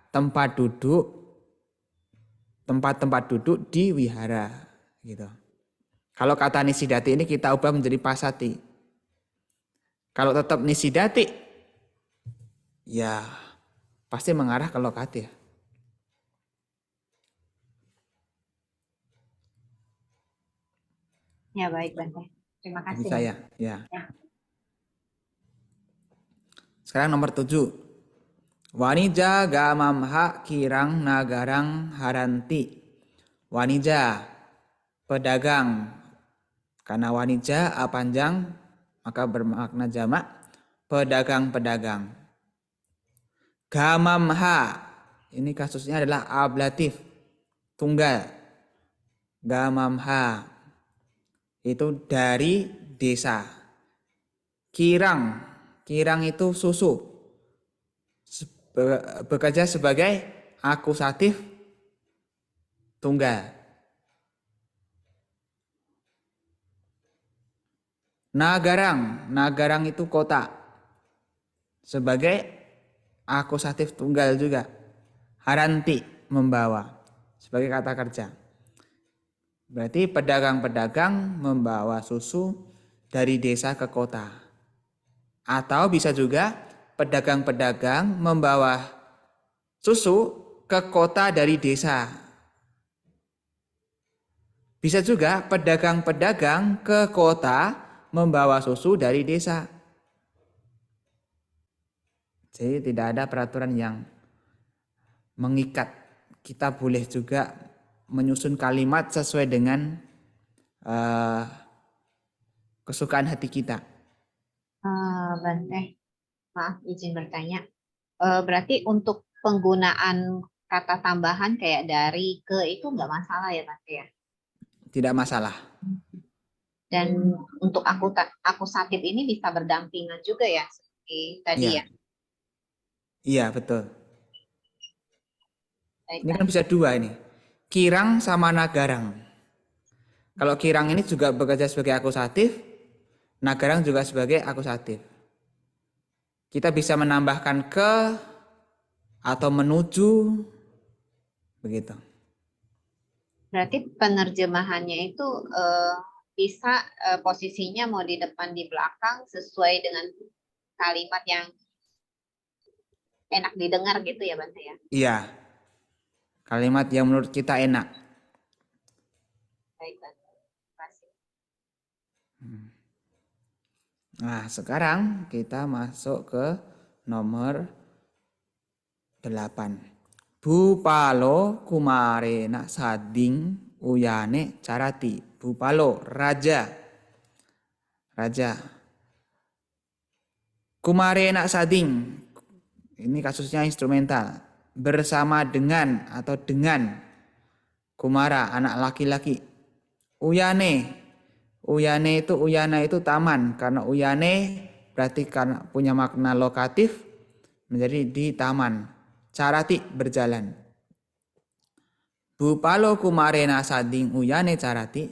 tempat duduk di wihara. Gitu. Kalau kata nisidati ini kita ubah menjadi pasati. Kalau tetap nisidati, ya pasti mengarah ke lokatif. Ya baik Bante. Terima kasih. Saya, ya. Sekarang nomor 7. Wanija gamamha kirang nagarang haranti. Wanija, pedagang. Karena wanija panjang, maka bermakna jamak. Pedagang-pedagang. Gamamha, ini kasusnya adalah ablatif, tunggal. Gamamha, itu dari desa. Kirang itu susu, bekerja sebagai akusatif tunggal. Nagarang itu kota, sebagai akusatif tunggal juga. Haranti, membawa, sebagai kata kerja. Berarti pedagang-pedagang membawa susu dari desa ke kota. Atau bisa juga pedagang-pedagang membawa susu ke kota dari desa. Bisa juga pedagang-pedagang ke kota membawa susu dari desa. Jadi tidak ada peraturan yang mengikat. Kita boleh juga menyusun kalimat sesuai dengan kesukaan hati kita. Bante, maaf izin bertanya. Berarti untuk penggunaan kata tambahan kayak dari ke itu nggak masalah ya Bante ya? Tidak masalah. Dan untuk akusatif ini bisa berdampingan juga ya seperti tadi Iya. ya. Iya, betul. Baik, Ini kan bisa dua ini. Kirang sama nagarang. Kalau kirang ini juga bekerja sebagai akusatif, nagarang juga sebagai akusatif. Kita bisa menambahkan ke atau menuju, begitu. Berarti penerjemahannya itu bisa posisinya mau di depan di belakang sesuai dengan kalimat yang enak didengar gitu ya Bante ya. Iya. Kalimat yang menurut kita enak. Baik Bante. Terima kasih. Nah, sekarang kita masuk ke nomor 8. Bupalo kumarena sading uyane carati. Bupalo, raja. Raja. Kumarena sading. Ini kasusnya instrumental. Bersama dengan atau dengan kumara, anak laki-laki. Uyane. Uyane itu, uyana itu taman. Karena uyane berarti karena punya makna lokatif menjadi di taman. Carati, berjalan. Bupalo kumarena sading uyane carati.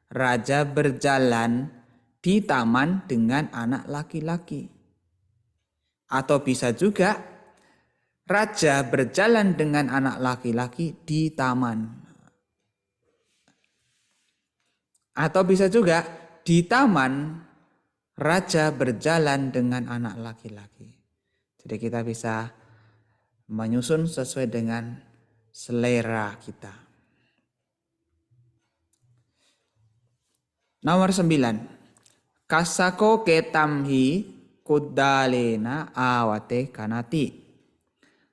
Raja berjalan di taman dengan anak laki-laki. Atau bisa juga raja berjalan dengan anak laki-laki di taman. Atau bisa juga di taman raja berjalan dengan anak laki-laki. Jadi kita bisa menyusun sesuai dengan selera kita. Nomor 9. Kasako ketamhi kudalena awate kanati.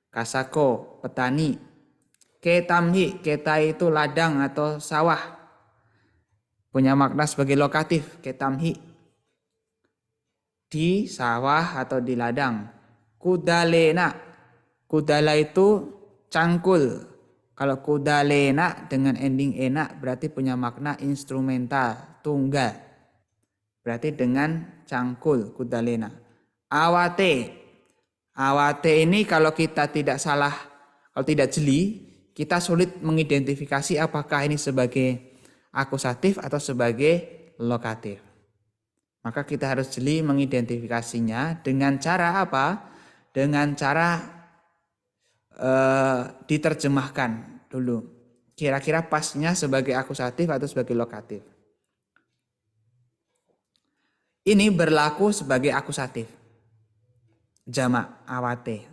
Kasako, petani. Ketamhi, keta itu ladang atau sawah. Punya makna sebagai lokatif, ketamhi. Di sawah atau di ladang. Kudalena, kudala itu cangkul. Kalau kudalena dengan ending enak berarti punya makna instrumental, tunggal. Berarti dengan cangkul, kudalena. Awate. Awate ini kalau kita tidak salah, kalau tidak jeli, kita sulit mengidentifikasi apakah ini sebagai akusatif atau sebagai lokatif. Maka kita harus jeli mengidentifikasinya dengan cara apa? Dengan cara diterjemahkan dulu. Kira-kira pasnya sebagai akusatif atau sebagai lokatif. Ini berlaku sebagai akusatif. Jamak, awate.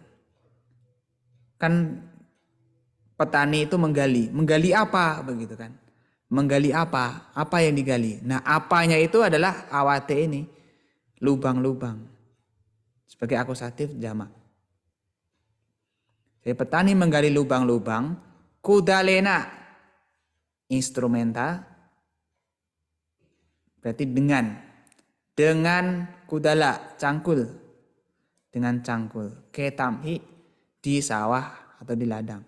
Kan petani itu menggali. Menggali apa? Begitu kan. Menggali apa? Apa yang digali? Nah, apanya itu adalah awate ini. Lubang-lubang. Sebagai akusatif jamak. Jadi petani menggali lubang-lubang. Kudalena. Instrumental. Berarti dengan. Dengan kudala. Cangkul. Dengan cangkul. Ketamhi. Di sawah atau di ladang.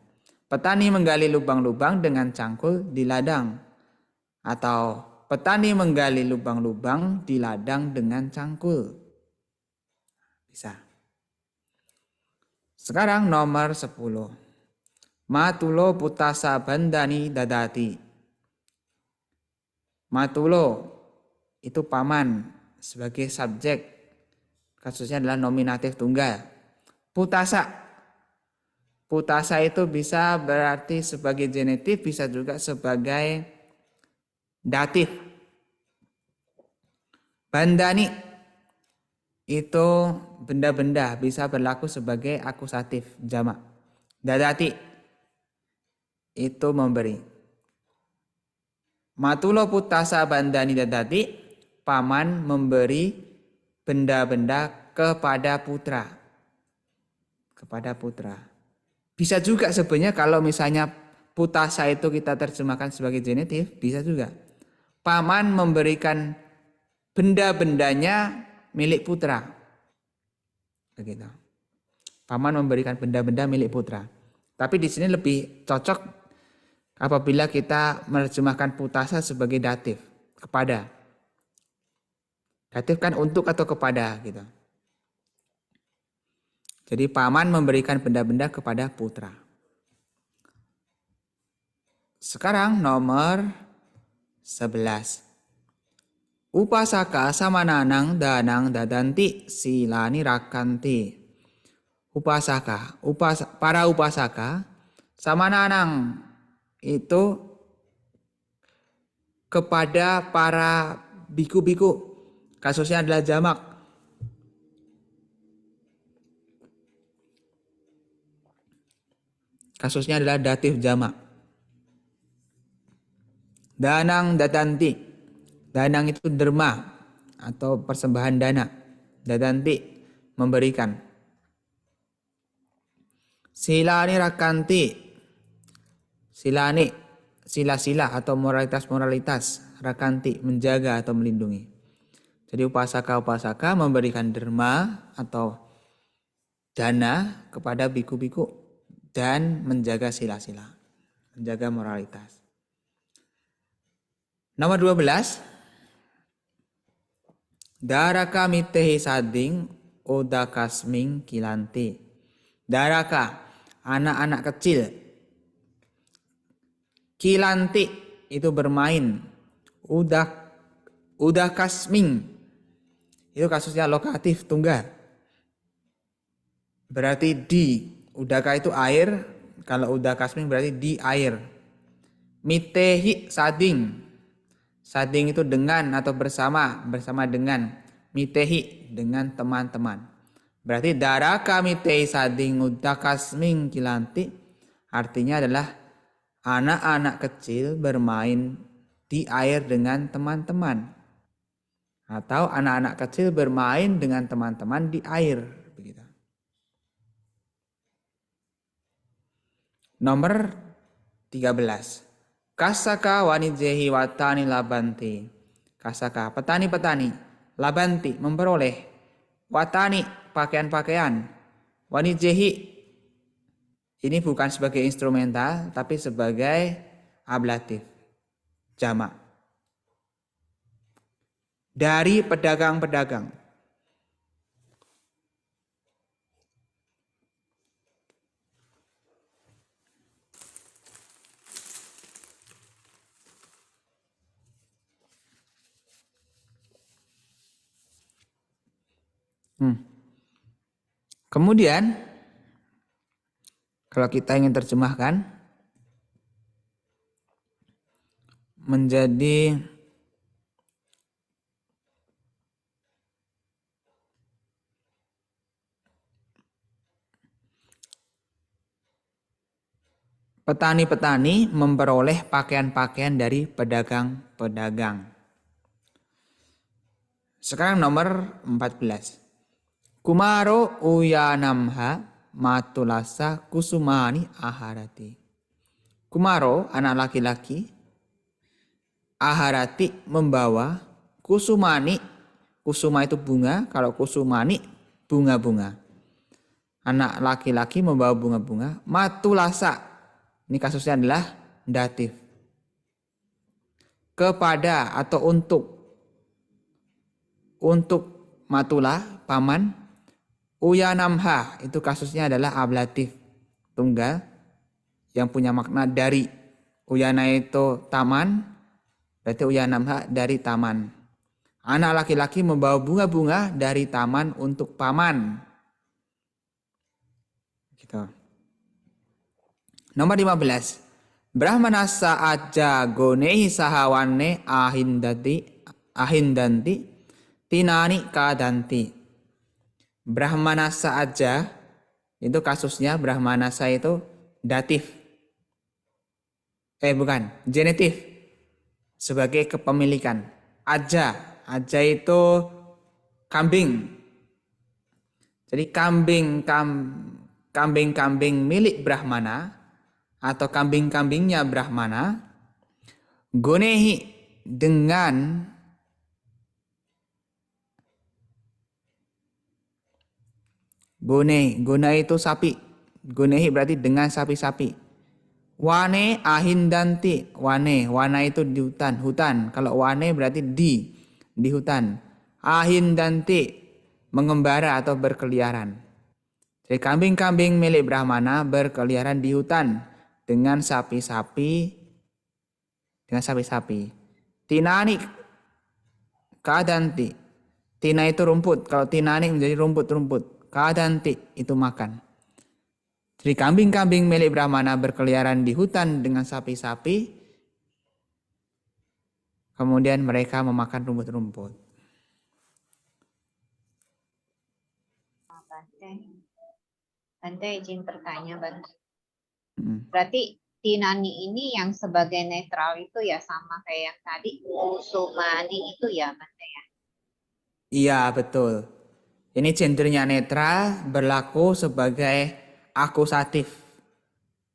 Petani menggali lubang-lubang dengan cangkul di ladang. Atau petani menggali lubang-lubang di ladang dengan cangkul. Bisa. Sekarang nomor 10. Matulo putasa bandani dadati. Matulo itu paman sebagai subjek. Kasusnya adalah nominatif tunggal. Putasa. Putasa itu bisa berarti sebagai genitif, bisa juga sebagai datif. Bandani. itu benda-benda bisa berlaku sebagai akusatif jamak. Dadati itu memberi. Matulo putasa bandani dadati, paman memberi benda-benda kepada putra. Kepada putra. Bisa juga sebenarnya kalau misalnya putasa itu kita terjemahkan sebagai genitif, bisa juga. Paman memberikan benda-bendanya milik putra. Begitu. Paman memberikan benda-benda milik putra. Tapi di sini lebih cocok apabila kita menerjemahkan putasa sebagai datif, kepada. Datif kan untuk atau kepada gitu. Jadi paman memberikan benda-benda kepada putra. Sekarang nomor 11. Upasaka samananang danang dadanti silani rakanti. Upasaka, para upasaka samananang itu kepada para biku-biku. Kasusnya adalah jamak. Kasusnya adalah datif jamak. Danang dadanti. Danang itu derma atau persembahan dana. Dadanti memberikan. Silani rakanti. Silani, sila-sila atau moralitas-moralitas. Rakanti, menjaga atau melindungi. Jadi upasaka-upasaka memberikan derma atau dana kepada biku-biku. Dan menjaga sila-sila. Menjaga moralitas. Nomor 12. Daraka mitehi sading odakasming kilanti. Daraka, anak-anak kecil. Kilanti itu bermain. Udakasming itu kasusnya lokatif tunggal. Berarti di. Udaka itu air. Kalau udakasming berarti di air. Mitehi sading. Sading itu dengan atau bersama dengan. Mitehi dengan teman-teman. Berarti daraka mitehi sading udakasming kilanti artinya adalah anak-anak kecil bermain di air dengan teman-teman. Atau anak-anak kecil bermain dengan teman-teman di air. Begitu. Nomor 13. Kasaka wanijehi watani labanti. Kasaka, petani-petani. Labanti, memperoleh. Watani, pakaian-pakaian. Wanijehi, ini bukan sebagai instrumental, tapi sebagai ablatif. Jamak. Dari pedagang-pedagang. Kemudian kalau kita ingin terjemahkan menjadi petani-petani memperoleh pakaian-pakaian dari pedagang-pedagang. Sekarang nomor 14. Kumaro uyanamha matulasa kusumani aharati. Kumaro, anak laki-laki, aharati membawa kusumani. Kusuma itu bunga, kalau kusumani bunga-bunga. Anak laki-laki membawa bunga-bunga. Matulasa, ini kasusnya adalah datif. Kepada atau untuk. Untuk matula, paman. Uyanamha, itu kasusnya adalah ablatif. Tunggal. Yang punya makna dari. Uyana itu taman. Berarti uyanamha dari taman. Anak laki-laki membawa bunga-bunga dari taman untuk paman. Gitu. Nomor 15. Brahmanasa aja gonehi sahawane ahindanti tinani kadanti. Brahmanasa aja, itu kasusnya Brahmanasa itu datif. Bukan, genitif. Sebagai kepemilikan. Aja itu kambing. Jadi kambing-kambing milik Brahmana atau kambing-kambingnya Brahmana, gonehi dengan gone itu sapi. Gonehi berarti dengan sapi-sapi. Wane ahindanti, wana itu di hutan. Kalau wane berarti di hutan. Ahindanti mengembara atau berkeliaran. Jadi kambing-kambing milik Brahmana berkeliaran di hutan dengan sapi-sapi. Tinani kadanti. Tina itu rumput. Kalau tinani menjadi rumput. Kadanti itu makan. Jadi kambing-kambing milik Brahmana berkeliaran di hutan dengan sapi-sapi. Kemudian mereka memakan rumput-rumput. Bante izin bertanya, Bante. Berarti tinani ini yang sebagai netral itu ya sama kayak yang tadi kusumani itu ya, Bante ya? Iya, betul. Ini gendernya netral, berlaku sebagai akusatif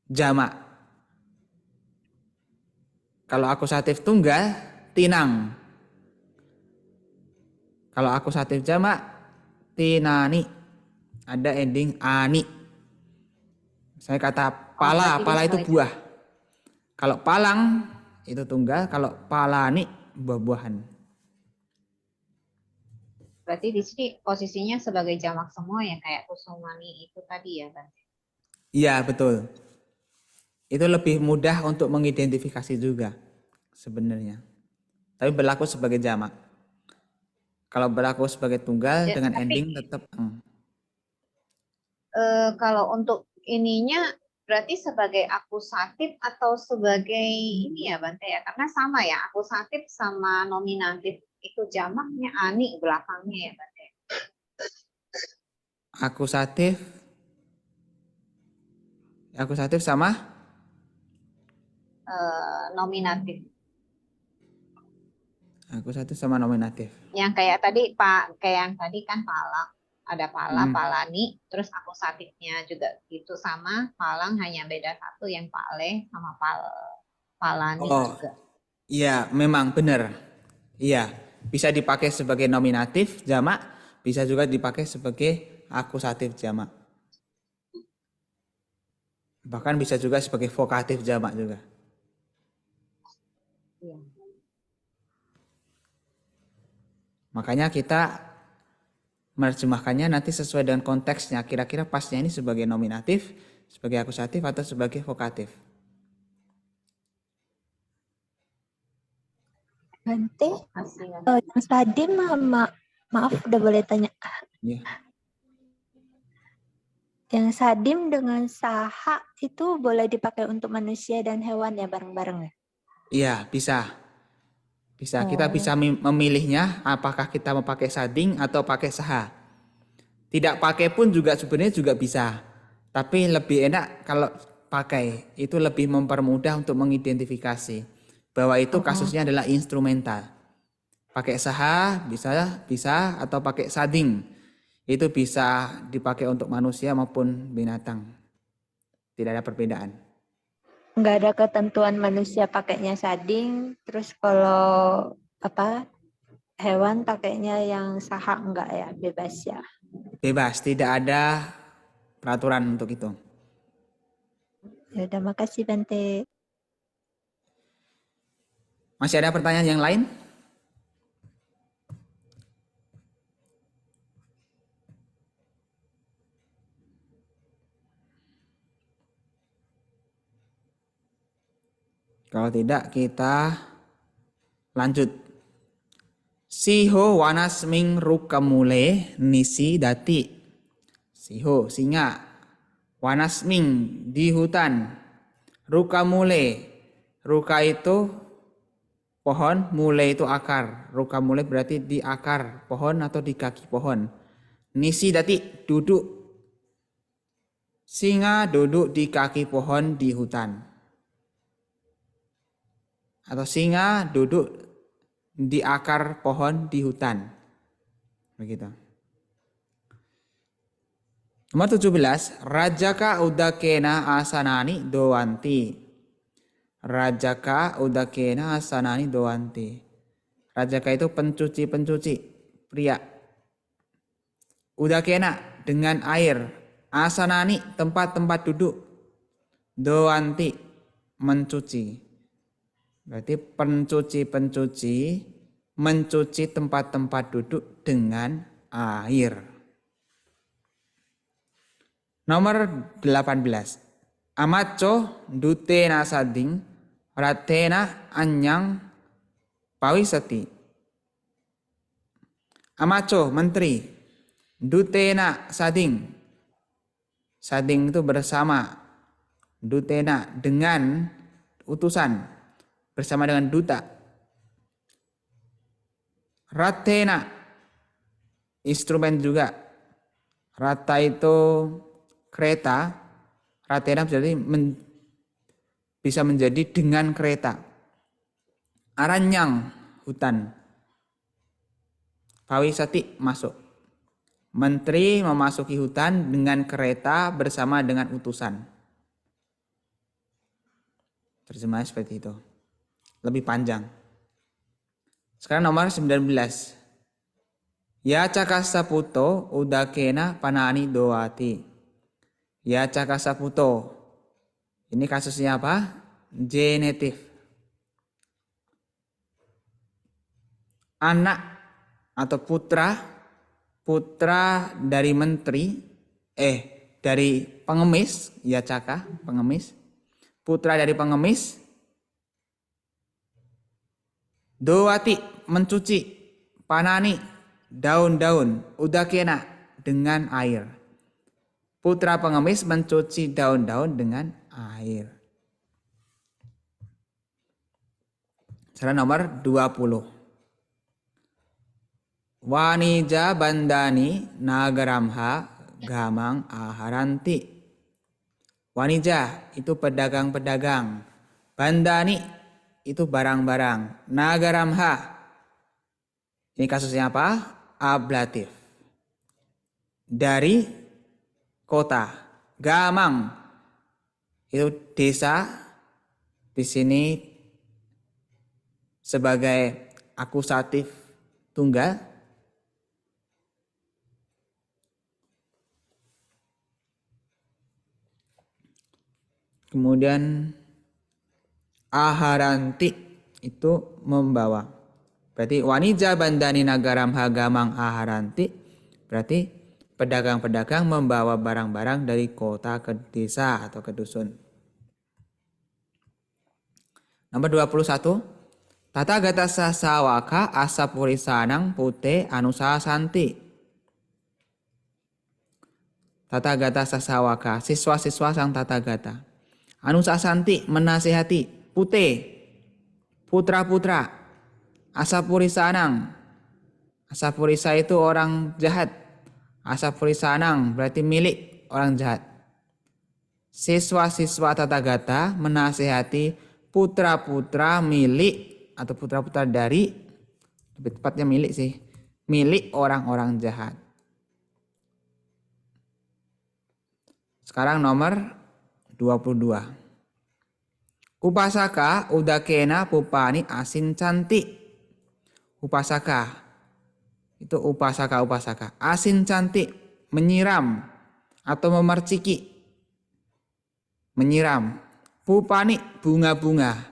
jamak. Kalau akusatif tunggal, tinang. Kalau akusatif jamak, tinani. Ada ending ani. Saya kata pala itu buah. Kalau palang itu tunggal, kalau palani buah-buahan. Berarti di sini posisinya sebagai jamak semua ya, kayak kusumani itu tadi ya, Bante? Iya, betul. Itu lebih mudah untuk mengidentifikasi juga sebenarnya. Tapi berlaku sebagai jamak. Kalau berlaku sebagai tunggal Ya, dengan tapi, ending tetap. Kalau untuk ininya berarti sebagai akusatif atau sebagai ini ya, Bante ya? Karena sama ya, akusatif sama nominatif itu jamaknya ani belakangnya ya, Bante. Akusatif sama Nominatif. Akusatif sama nominatif. Yang kayak yang tadi kan palang, ada palani, terus akusatifnya juga gitu sama palang, hanya beda satu yang pale sama palani juga. Iya, memang benar. Iya, bisa dipakai sebagai nominatif jamak, bisa juga dipakai sebagai akusatif jamak. Bahkan bisa juga sebagai vokatif jamak juga. Iya. Makanya kita menerjemahkannya nanti sesuai dengan konteksnya. Kira-kira pasnya ini sebagai nominatif, sebagai akusatif, atau sebagai vokatif. Bante, yang tadi maaf udah boleh tanya. Ya. Yang sadim dengan saha itu boleh dipakai untuk manusia dan hewan ya bareng-bareng ya? Iya, bisa. Kita bisa memilihnya apakah kita mau pakai sading atau pakai saha. Tidak pakai pun juga sebenarnya juga bisa. Tapi lebih enak kalau pakai. Itu lebih mempermudah untuk mengidentifikasi bahwa itu kasusnya adalah instrumental. Pakai saha bisa atau pakai sading. Itu bisa dipakai untuk manusia maupun binatang. Tidak ada perbedaan. Nggak ada ketentuan manusia pakainya sading, terus kalau hewan pakainya yang saha enggak ya, bebas ya? Bebas, tidak ada peraturan untuk itu. Ya udah, makasih Bante. Masih ada pertanyaan yang lain? Kalau tidak kita lanjut. Siho wanasming rukamule nisi dati. Siho singa. Wanasming di hutan. Rukamule. Ruka itu pohon, mule itu akar. Rukamule berarti di akar pohon atau di kaki pohon. Nisidati duduk. Singa duduk di kaki pohon di hutan. Atau singa duduk di akar pohon di hutan. Begitu. Nomor 17, Rajaka udakena asanani dowanti. Rajaka udakena asanani dowanti. Rajaka itu pencuci-pencuci pria. Udakena dengan air. Asanani tempat-tempat duduk. Dowanti mencuci. Berarti pencuci-pencuci mencuci tempat-tempat duduk dengan air. Nomor 18. Amaco dutena sading ratena anyang pawisati. Amaco menteri. Dutena sading. Sading itu bersama. Dutena dengan utusan. Bersama dengan duta. Ratena instrumen juga. Rata itu kereta. Ratena berarti bisa menjadi dengan kereta. Aranyang hutan. Pawisati masuk. Menteri memasuki hutan dengan kereta bersama dengan utusan. Terjemahnya seperti itu. Lebih panjang. Sekarang nomor 19. Ya cakasaputo udakena panani doati. Ya cakasaputo. Ini kasusnya apa? Genitif. Anak atau putra dari menteri, dari pengemis, ya caka, pengemis. Putra dari pengemis, doati mencuci, panani daun-daun, udakena dengan air. Putra pengemis mencuci daun-daun dengan air. Sekarang nomor 20. Wanija bandani nagaramha gamang aharanti. Wanija itu pedagang-pedagang. Bandani itu barang-barang. Nagaramha. Ini kasusnya apa? Ablatif. Dari kota. Gamang itu desa. Di sini sebagai akusatif tunggal. Kemudian aharanti itu membawa. Berarti wanija bandani nagaram hagamang aharanti. Berarti pedagang-pedagang membawa barang-barang dari kota ke desa atau ke dusun. Nomor 21. Tata gata sasawaka asapurisanang pute anusasanti. Tata gata sasawaka, siswa-siswa sang tata gata. Anusasanti menasihati, pute, putra-putra, asapurisanang. Asapurisa itu orang jahat. Asapurisanang berarti milik orang jahat. Siswa-siswa tata gata menasihati putra-putra milik atau putra-putra dari, lebih tepatnya milik sih, milik orang-orang jahat. Sekarang nomor 22. Upasaka udakena pupani asin cantik. Upasaka itu upasaka. Asin cantik, menyiram atau memerciki. Menyiram. Pupani bunga-bunga.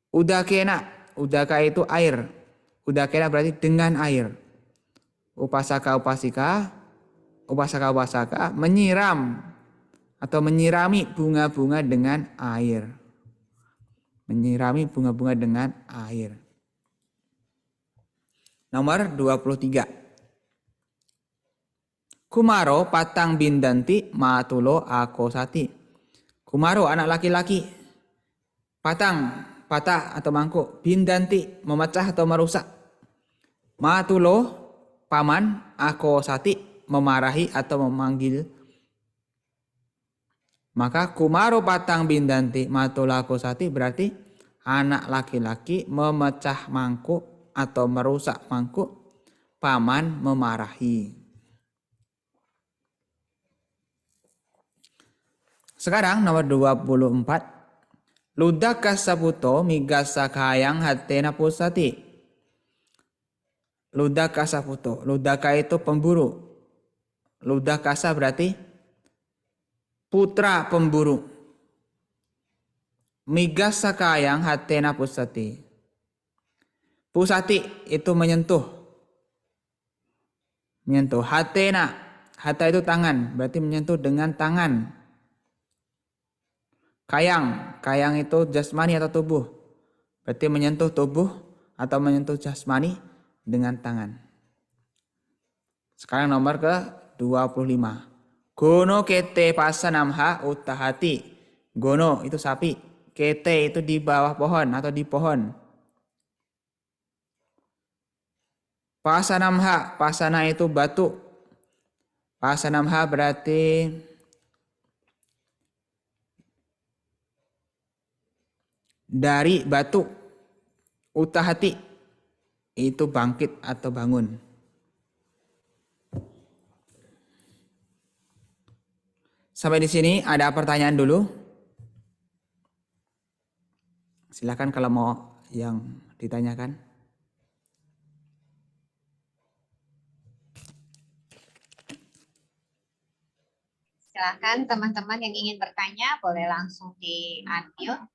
Udakena, udaka itu air. Udakena berarti dengan air. Upasaka menyiram atau menyirami bunga-bunga dengan air. Menyirami bunga-bunga dengan air. Nomor 23. Kumaro patang bindanti matulo akosati. Kumaro anak laki-laki. Patah atau mangkuk. Bindanti memecah atau merusak. Matulo paman akosati memarahi atau memanggil. Maka kumaro patang bindanti matulaku sati berarti anak laki-laki memecah mangkuk atau merusak mangkuk, paman memarahi. Sekarang nomor 24. Ludaka saputo migasa kayang hatena pusati. Ludaka saputo. Ludaka itu pemburu. Ludakasa berarti putra pemburu. Migasa kayang hatena pusati. Pusati itu menyentuh. Menyentuh. Hatena. Hata itu tangan. Berarti menyentuh dengan tangan. Kayang. Kayang itu jasmani atau tubuh. Berarti menyentuh tubuh atau menyentuh jasmani dengan tangan. Sekarang nomor ke-25. Gono kete pasanamha utahati. Gono itu sapi. Kete itu di bawah pohon atau di pohon. Pasanamha. Pasana itu batu. Pasanamha berarti dari batu. Utahati itu bangkit atau bangun. Sampai di sini ada pertanyaan dulu. Silakan kalau mau yang ditanyakan. Silakan teman-teman yang ingin bertanya boleh langsung di unmute.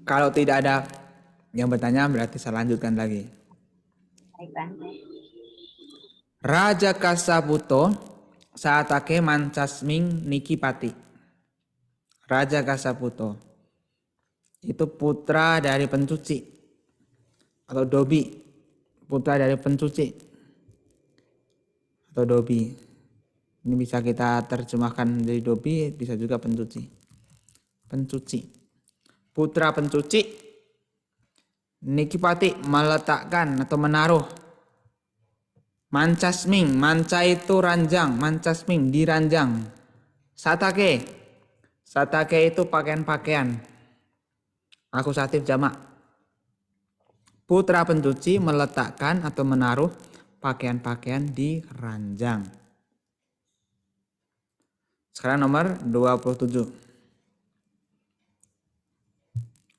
Kalau tidak ada yang bertanya berarti saya lanjutkan lagi. Baik, Bante. Raja Kasaputo saatake mancasming nikipati. Raja Kasaputo itu putra dari pencuci atau dobi. Putra dari pencuci atau dobi. Ini bisa kita terjemahkan dari dobi, bisa juga pencuci. Pencuci. Putra pencuci, nikipati meletakkan atau menaruh. Mancasming, manca itu ranjang, mancasming diranjang. Satake, satake itu pakaian-pakaian. Akusatif jamak. Putra pencuci meletakkan atau menaruh pakaian-pakaian di ranjang. Sekarang nomor 27.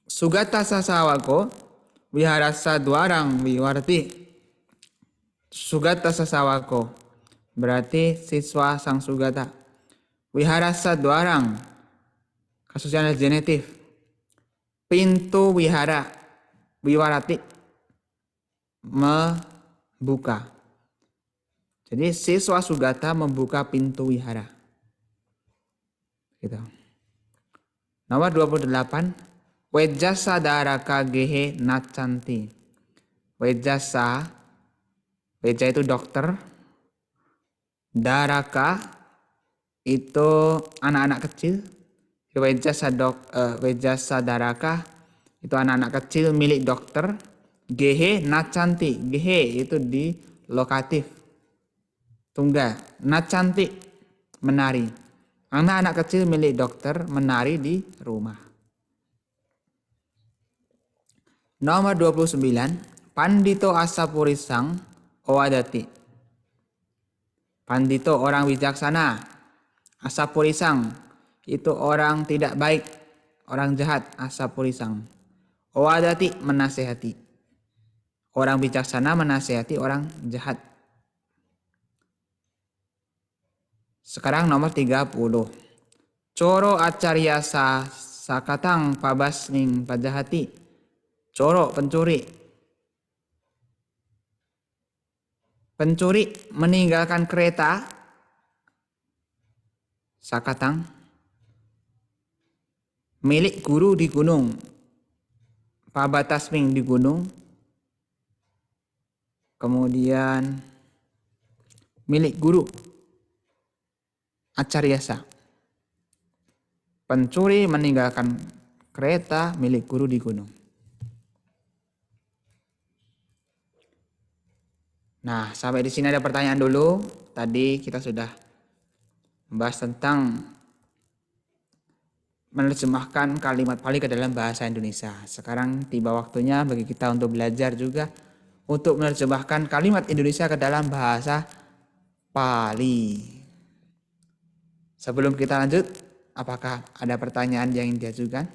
Sugata sasawako wiharasa dwarang wiwarti. Sugata sasawako berarti siswa sang sugata. Wiharasa dwarang kasusnya genetif. Pintu wihara wiwarati membuka. Jadi siswa sugata membuka pintu wihara. Gitu. Nomor 28. Wejasa daraka gehe nacanti. Wejasa, weja itu dokter. Daraka itu anak-anak kecil. Wejasa daraka itu anak-anak kecil milik dokter. Gehe nacanti. Gehe itu di lokatif. Tunggal. Nacanti menari. Anak-anak kecil milik dokter menari di rumah. Nomor 29. Pandito asapurisang owadati. Pandito orang bijaksana. Asapurisang itu orang tidak baik, orang jahat, asapurisang. Owadati menasehati. Orang bijaksana menasehati orang jahat. Sekarang nomor 30. Coro acarya sakatang pabasning pajahati. Coro pencuri. Pencuri meninggalkan kereta. Sakatang milik guru di gunung. Pabatasming di gunung. Kemudian milik guru. Acaryasa. Pencuri meninggalkan kereta milik guru di gunung. Nah, sampai di sini ada pertanyaan dulu. Tadi kita sudah membahas tentang menerjemahkan kalimat Pali ke dalam bahasa Indonesia. Sekarang tiba waktunya bagi kita untuk belajar juga untuk menerjemahkan kalimat Indonesia ke dalam bahasa Pali. Sebelum kita lanjut, apakah ada pertanyaan yang ingin diajukan?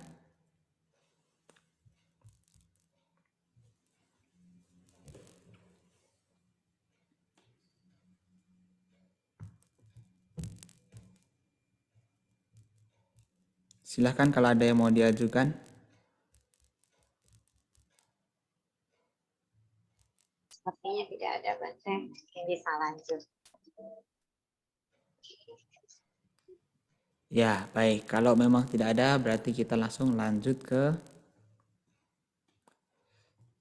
Silahkan kalau ada yang mau diajukan. Sepertinya tidak ada, Bante. Mungkin bisa lanjut. Ya, baik. Kalau memang tidak ada, berarti kita langsung lanjut ke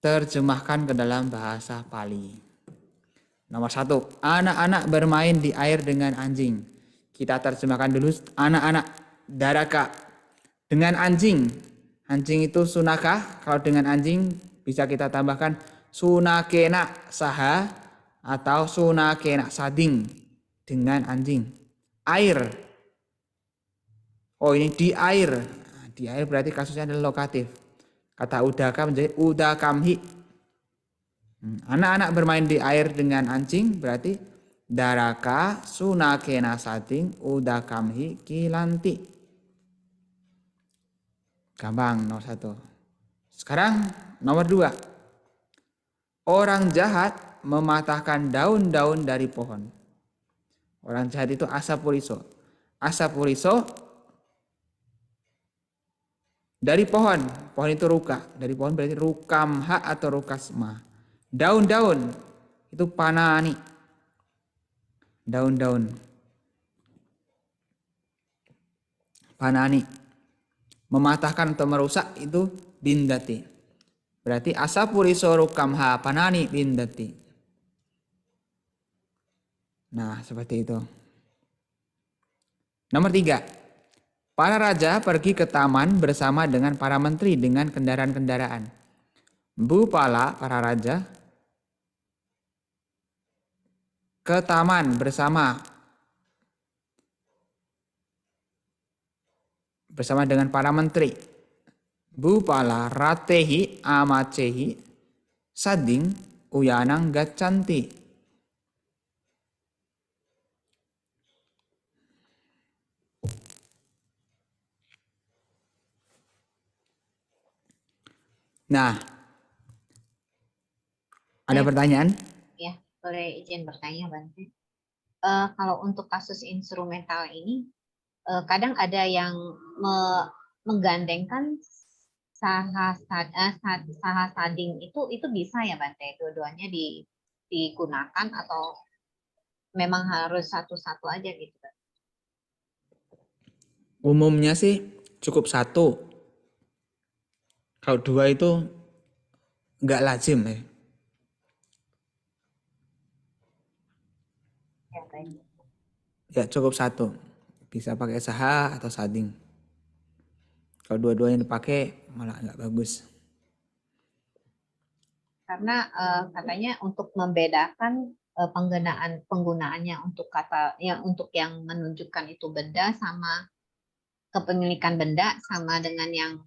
terjemahkan ke dalam bahasa Pali. Nomor 1, anak-anak bermain di air dengan anjing. Kita terjemahkan dulu anak-anak daraka dengan anjing. Anjing itu sunaka, kalau dengan anjing bisa kita tambahkan sunakena saha atau sunakena sading dengan anjing. Air. Oh, ini di air. Di air berarti kasusnya adalah lokatif. Kata udaka menjadi udakamhi. Anak-anak bermain di air dengan anjing berarti daraka sunakena sading udakamhi kilanti. Gampang nomor 1. Sekarang nomor 2. Orang jahat mematahkan daun-daun dari pohon. Orang jahat itu asapuriso. Asapuriso dari pohon. Pohon itu ruka. Dari pohon berarti rukamha atau rukasma. Daun-daun itu panani. Daun-daun. Panani. Mematahkan atau merusak itu bindati. Berarti asapuriso rukamha panani bindati. Nah, seperti itu. Nomor 3. Para raja pergi ke taman bersama dengan para menteri dengan kendaraan-kendaraan. Bupala, para raja, ke taman bersama dengan para menteri. Bupala ratehi amacehi sading uyanang gacanti. Nah, ada pertanyaan? Ya, boleh izin bertanya, Bante. Kalau untuk kasus instrumental ini, kadang ada yang menggandengkan sahasading itu bisa ya, Bante? Dua-duanya digunakan atau memang harus satu-satu aja gitu? Umumnya sih cukup 1. Kalau 2 itu nggak lazim ya. Ya, baik. Ya cukup 1. Bisa pakai saha atau sading. Kalau dua-duanya dipakai malah nggak bagus. Karena katanya untuk membedakan penggunaannya untuk kata untuk yang menunjukkan itu benda sama kepemilikan benda sama dengan yang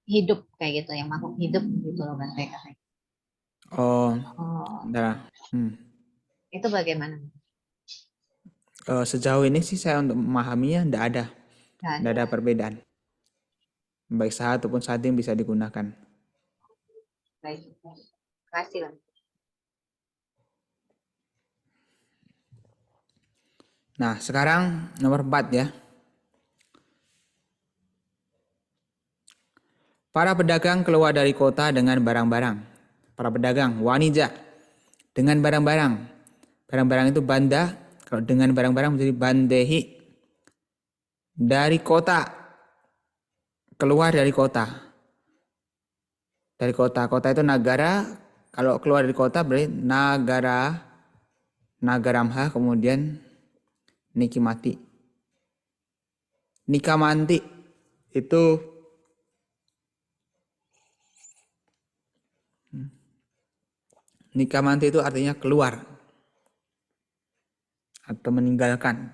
hidup kayak gitu, yang makhluk hidup gitu loh, Bante katanya. Oh, nah, Itu bagaimana? Sejauh ini sih saya untuk memahaminya tidak ada perbedaan. Baik saha ataupun sading bisa digunakan. Baik, terima kasih, Bante. Nah, sekarang nomor 4 ya. Para pedagang keluar dari kota dengan barang-barang. Para pedagang, wanija, dengan barang-barang. Barang-barang itu banda, kalau dengan barang-barang menjadi bandehi. Dari kota, keluar dari kota. Dari kota, kota itu nagara, kalau keluar dari kota berarti nagara. Nagaramha, kemudian nikimati. Nikamanti itu artinya keluar atau meninggalkan.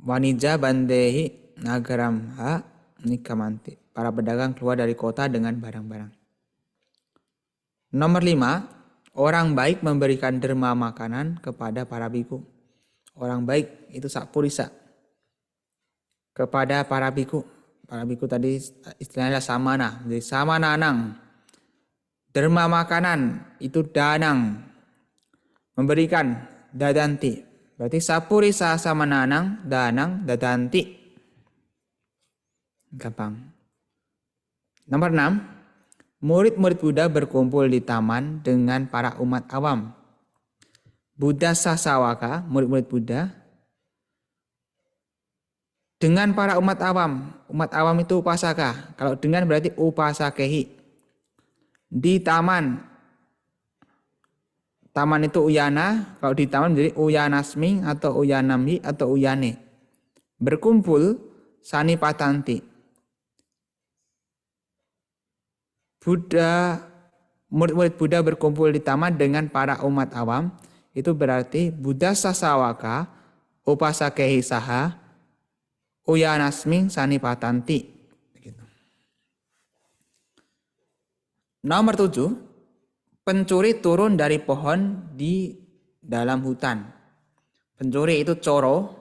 Wanija bandehi nagaramha nikamanti. Para pedagang keluar dari kota dengan barang-barang. Nomor 5, orang baik memberikan derma makanan kepada para biku. Orang baik itu sakpurisa. Kepada para biku. Para biku tadi istilahnya samana. Jadi samana anang. Derma makanan itu danang. Memberikan dadanti. Berarti sapurisa samana anang, danang, dadanti. Gampang. Nomor 6. Murid-murid Buddha berkumpul di taman dengan para umat awam. Buddha Sasawaka, murid-murid Buddha, dengan para umat awam. Umat awam itu upasaka. Kalau dengan berarti upasakehi. Di taman. Taman itu uyana. Kalau di taman menjadi uyanasmi atau uyanamhi atau uyane. Berkumpul sanipatanti. Buddha, murid-murid Buddha berkumpul di taman dengan para umat awam. Itu berarti Buddha Sasawaka, upasakehi saha, uyanasming sanipatanti. Gitu. Nomor 7, pencuri turun dari pohon di dalam hutan. Pencuri itu coro.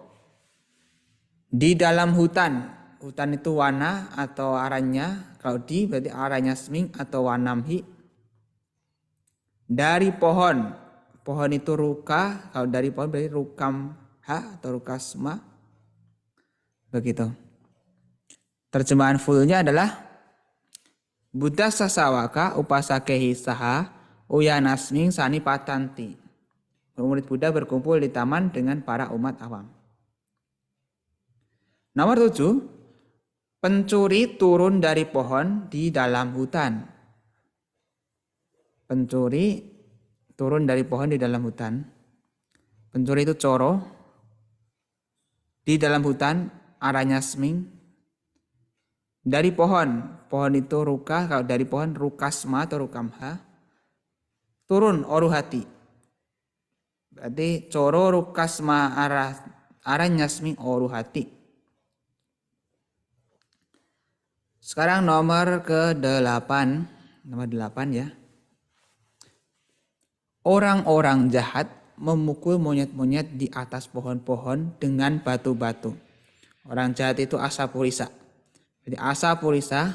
Di dalam hutan. Hutan itu wana atau aranya. Kalau di berarti aranya sming atau wanamhi. Dari pohon. Pohon itu ruka, kalau dari pohon berarti rukamha atau rukasma. Begitu. Terjemahan fullnya adalah Buddha Sasawaka upasakehi saha uyanasming sanipatanti. Murid Buddha berkumpul di taman dengan para umat awam. Nomor 7, pencuri turun dari pohon di dalam hutan. Pencuri turun dari pohon di dalam hutan. Pencuri itu coro. Di dalam hutan aranya sming. Dari pohon. Pohon itu ruka. Kalau dari pohon rukasma atau rukamha. Turun oruhati. Berarti coro rukasma aranya sming oruhati. Sekarang nomor ke-8. Nomor 8 ya. Orang-orang jahat memukul monyet-monyet di atas pohon-pohon dengan batu-batu. Orang jahat itu asapurisa. Jadi asapurisa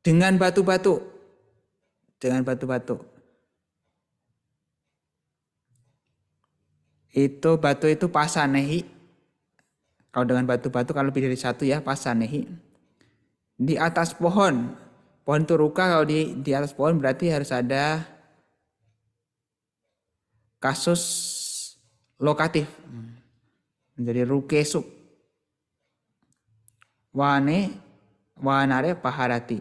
dengan batu-batu. Dengan batu-batu. Itu batu itu pasanehi. Kalau dengan batu-batu kalau lebih dari satu ya pasanehi. Di atas pohon. Pohon itu ruka, kalau di atas pohon berarti harus ada kasus lokatif. Menjadi rukesu. Wanare paharati.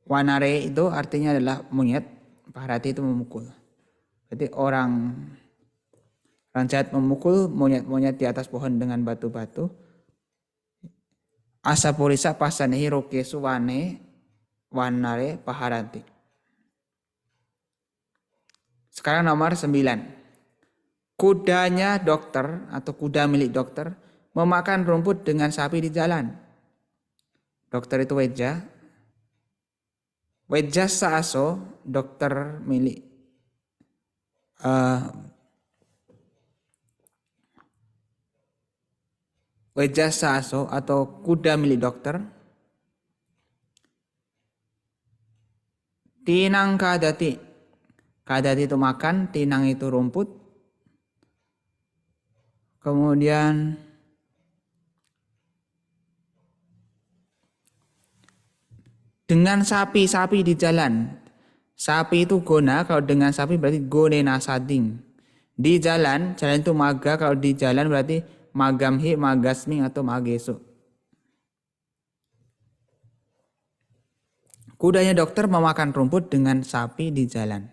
Wanare itu artinya adalah monyet. Paharati itu memukul. Berarti orang jahat memukul monyet-monyet di atas pohon dengan batu-batu. Asapurisa pasanehi rukesu wanare paharati. Sekarang nomor 9. Kudanya dokter atau kuda milik dokter memakan rumput dengan sapi di jalan. Dokter itu weja. Weja saaso, dokter milik weja saaso atau kuda milik dokter. Tinang kadati. Kadati itu makan, tinang itu rumput. Kemudian dengan sapi di jalan. Sapi itu gona, kalau dengan sapi berarti gone nasading. Di jalan itu maga, kalau di jalan berarti magamhi, magasming atau magesu. Kudanya dokter memakan rumput dengan sapi di jalan.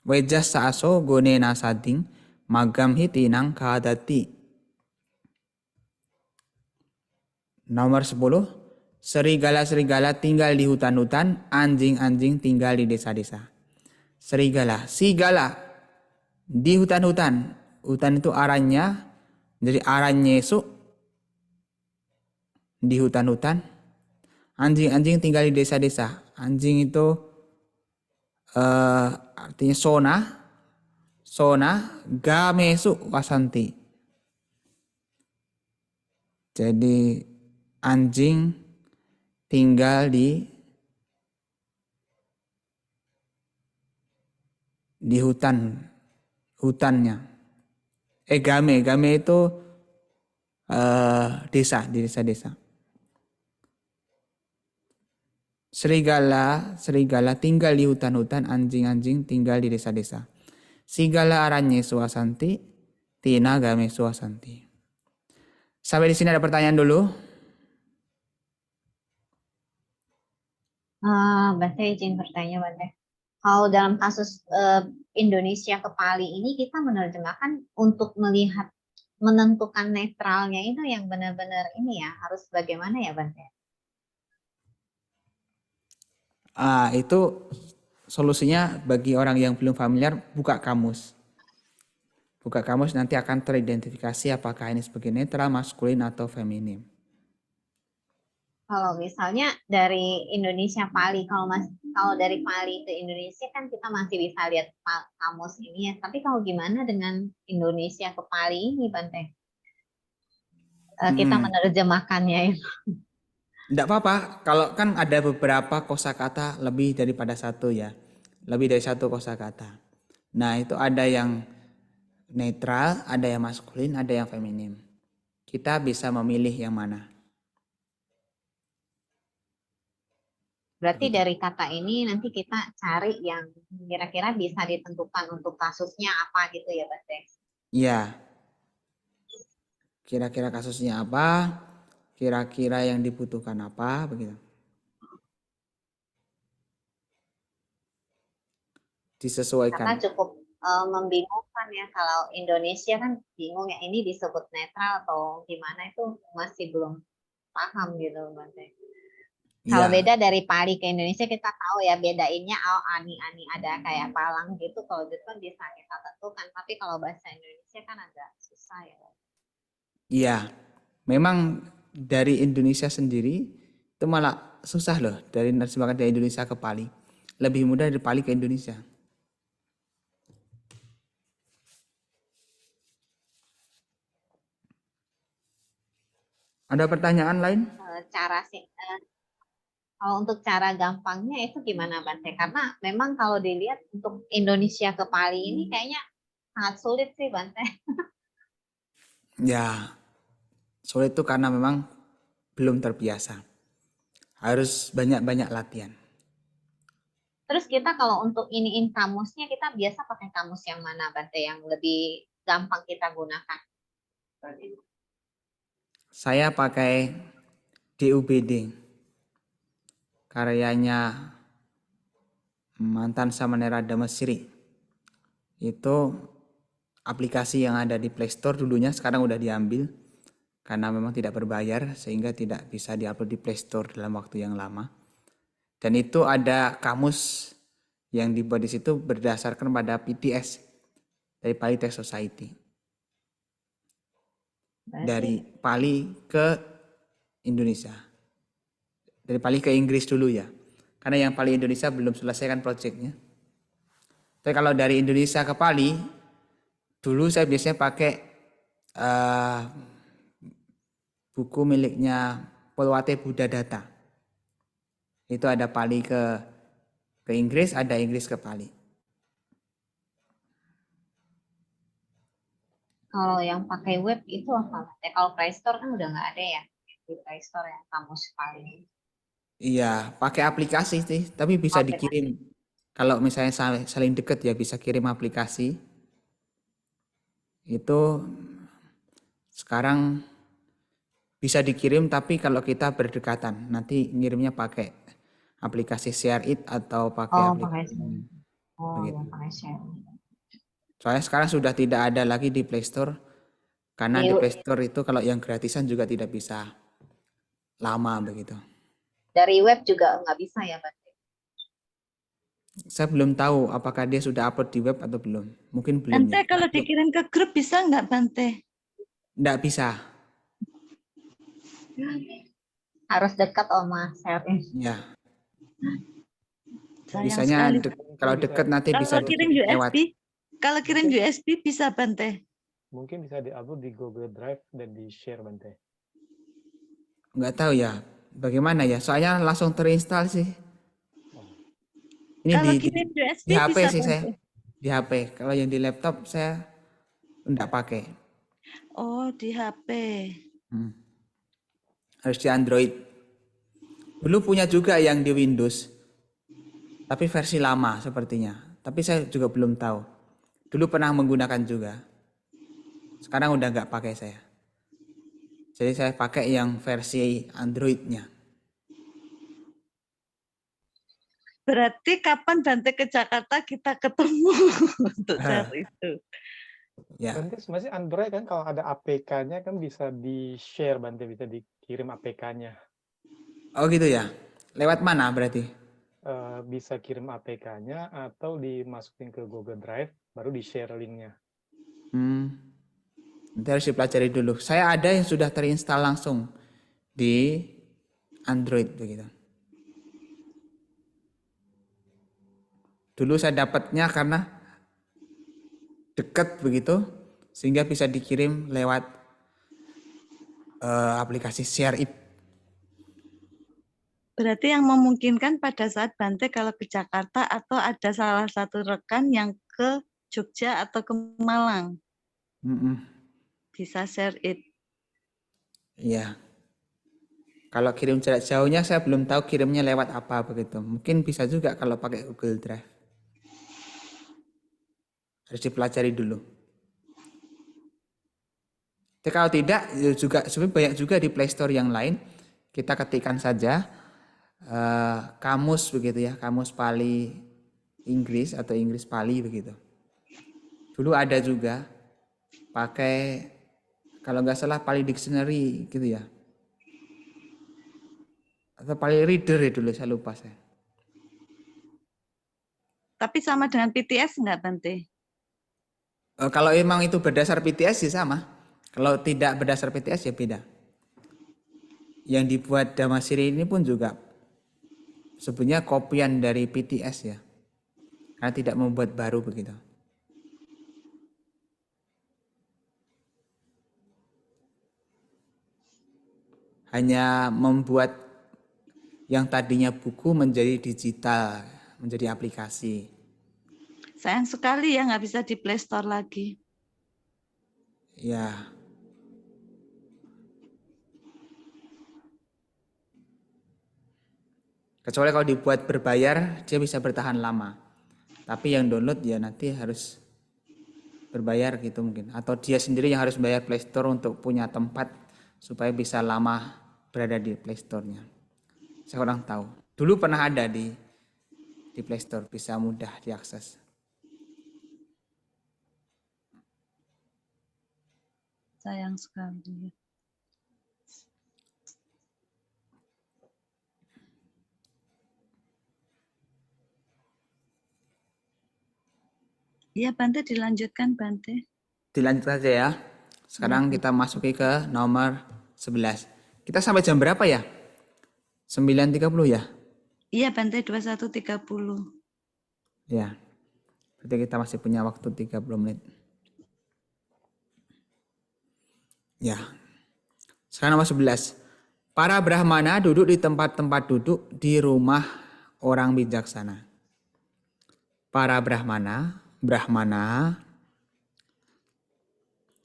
Wejas saaso gone nasading magam hitinang kadati. Nomor 10. Serigala-serigala tinggal di hutan-hutan, anjing-anjing tinggal di desa-desa. Serigala, sigala di hutan-hutan. Hutan itu aranya, jadi aranya itu di hutan-hutan. Anjing-anjing tinggal di desa-desa. Anjing itu artinya sona, gamesu wasanti. Jadi anjing tinggal di hutannya. Game itu desa, di desa-desa. Serigala tinggal di hutan-hutan, anjing-anjing tinggal di desa-desa. Sigala aranye suasanti, tina game suasanti. Sampai di sini ada pertanyaan dulu. Bante izin bertanya, Bante. Kalau dalam kasus Indonesia ke Pali ini, kita menerjemahkan untuk melihat menentukan netralnya itu yang benar-benar ini ya, harus bagaimana ya, Bante? Itu solusinya bagi orang yang belum familiar, buka kamus. Buka kamus nanti akan teridentifikasi apakah ini sebagai netral, maskulin, atau feminim. Kalau misalnya dari Indonesia Pali, kalau dari Pali ke Indonesia kan kita masih bisa lihat kamus ini ya. Tapi kalau gimana dengan Indonesia ke Pali ini, Bante? Kita menerjemahkannya ya. Tidak apa-apa, kalau kan ada beberapa kosakata lebih daripada satu ya. Lebih dari satu kosakata. Nah, itu ada yang netral, ada yang maskulin, ada yang feminim. Kita bisa memilih yang mana. Berarti dari kata ini nanti kita cari yang kira-kira bisa ditentukan untuk kasusnya apa gitu ya, Bante? Iya. Kira-kira kasusnya apa? Kira-kira yang dibutuhkan apa? Begitu. Disesuaikan. Karena cukup membingungkan ya, kalau Indonesia kan bingung ya, ini disebut netral atau gimana, itu masih belum paham gitu, Bante. Kalau Iya. beda dari Pali ke Indonesia kita tahu ya, bedainnya ani-ani ada kayak palang gitu, kalau gitu kan bisa kita tentukan. Tapi kalau bahasa Indonesia kan agak susah ya. Iya. Memang dari Indonesia sendiri itu malah susah loh, dari nerjemahkan dari Indonesia ke Pali. Lebih mudah dari Pali ke Indonesia. Ada pertanyaan lain? Kalau untuk cara gampangnya itu gimana, Bante? Karena memang kalau dilihat untuk Indonesia ke Pali ini kayaknya sangat sulit sih, Bante. Ya, sulit itu karena memang belum terbiasa. Harus banyak-banyak latihan. Terus kita kalau untuk iniin kamusnya, kita biasa pakai kamus yang mana, Bante? Yang lebih gampang kita gunakan? Saya pakai DUBD. Karyanya mantan Samanera Damasiri. Itu aplikasi yang ada di Play Store dulunya, sekarang udah diambil karena memang tidak berbayar sehingga tidak bisa diupload di Play Store dalam waktu yang lama. Dan itu ada kamus yang dibuat di situ berdasarkan pada PTS dari Pali Text Society. Dari Pali ke Indonesia. Dari Pali ke Inggris dulu ya. Karena yang Pali Indonesia belum selesaikan proyeknya. Tapi kalau dari Indonesia ke Pali, dulu saya biasanya pakai buku miliknya Polwate Buddha Data. Itu ada Pali ke Inggris, ada Inggris ke Pali. Kalau yang pakai web itu apa? Kalau Play Store kan udah nggak ada ya di Play Store yang kamus Pali. Iya, pakai aplikasi sih, tapi bisa dikirim. Kalau misalnya saling deket ya bisa kirim aplikasi. Itu sekarang bisa dikirim, tapi kalau kita berdekatan, nanti ngirimnya pakai aplikasi Share It atau pakai Oh, aplikasi begitu. yang pakai share. Soalnya sekarang sudah tidak ada lagi di Play Store, karena di Di- Play Store itu kalau yang gratisan juga tidak bisa lama begitu. Dari web juga nggak bisa ya, Bante? Saya belum tahu apakah dia sudah upload di web atau belum. Mungkin belum Bante ya. kalau dikirim ke grup bisa nggak Bante? Nggak bisa. Harus dekat sama share-in. Ya. Sayang Bisanya sekali. kalau dekat nanti bisa Kalau kirim dikirim lewat. USB, kalau kirim USB bisa Bante. Mungkin bisa diupload di Google Drive dan di share Bante. Nggak tahu ya. Bagaimana ya? Soalnya langsung terinstall sih. Ini Kalau di kirim USB di HP bisa sih Bante. saya. Di HP. Kalau yang di laptop saya nggak pakai. Oh, di HP. Harus di Android. Dulu punya juga yang di Windows. Tapi versi lama sepertinya. Tapi saya juga belum tahu. Dulu pernah menggunakan juga. Sekarang udah nggak pakai saya. Jadi saya pakai yang versi Android-nya. Berarti kapan Bante ke Jakarta kita ketemu untuk share itu? Ya. Bante sebenarnya Android kan kalau ada APK-nya kan bisa di-share Bante, bisa dikirim APK-nya. Oh gitu ya. Lewat mana berarti? Bisa kirim APK-nya atau dimasukin ke Google Drive, baru di-share linknya. Nanti harus dipelajari dulu. Saya ada yang sudah terinstall langsung di Android begitu. Dulu saya dapatnya karena dekat begitu, sehingga bisa dikirim lewat aplikasi Share It. Berarti yang memungkinkan pada saat Bante kalau ke Jakarta atau ada salah satu rekan yang ke Jogja atau ke Malang. Bisa share it. Iya. Kalau kirim jarak jauhnya saya belum tahu kirimnya lewat apa begitu. Mungkin bisa juga kalau pakai Google Drive. Harus dipelajari dulu. Tapi kalau tidak, juga sebenarnya banyak juga di Play Store yang lain. Kita ketikkan saja kamus begitu ya, kamus Pali Inggris atau Inggris Pali begitu. Dulu ada juga pakai, kalau nggak salah Pali Dictionary gitu ya. Atau Pali Reader ya dulu, saya lupa saya. Tapi sama dengan PTS nggak Bante? Kalau emang itu berdasar PTS sih sama. Kalau tidak berdasar PTS ya beda. Yang dibuat Damasiri ini pun juga sebenarnya kopian dari PTS ya. Karena tidak membuat baru begitu. Hanya membuat yang tadinya buku menjadi digital, menjadi aplikasi. Sayang sekali ya nggak bisa di Play Store lagi. Ya. Kecuali kalau dibuat berbayar, dia bisa bertahan lama. Tapi yang download ya nanti harus berbayar gitu mungkin. Atau dia sendiri yang harus bayar Play Store untuk punya tempat supaya bisa lama berada di Play Store-nya. Saya kurang tahu. Dulu pernah ada di Play Store, bisa mudah diakses. Sayang sekali. Iya Bante, dilanjutkan Bante. Dilanjut saja ya. Sekarang kita masuki ke nomor 11. Kita sampai jam berapa ya? 9.30 ya? Iya Bante, 21.30. Ya. Berarti kita masih punya waktu 30 menit. Ya. Sekarang nomor 11. Para Brahmana duduk di tempat-tempat duduk di rumah orang bijaksana. Para Brahmana,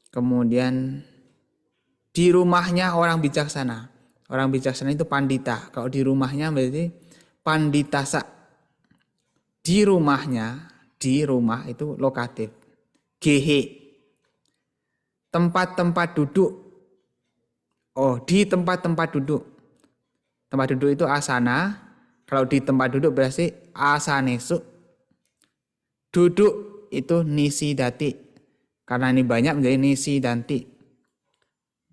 kemudian di rumahnya orang bijaksana. Orang bijaksana itu pandita. Kalau di rumahnya berarti panditasa. Di rumahnya, di rumah itu lokatif. GH. Tempat-tempat duduk. Oh, di tempat-tempat duduk. Tempat duduk itu asana. Kalau di tempat duduk berarti asanesu. Duduk itu nisi dati. Karena ini banyak menjadi nisi danti.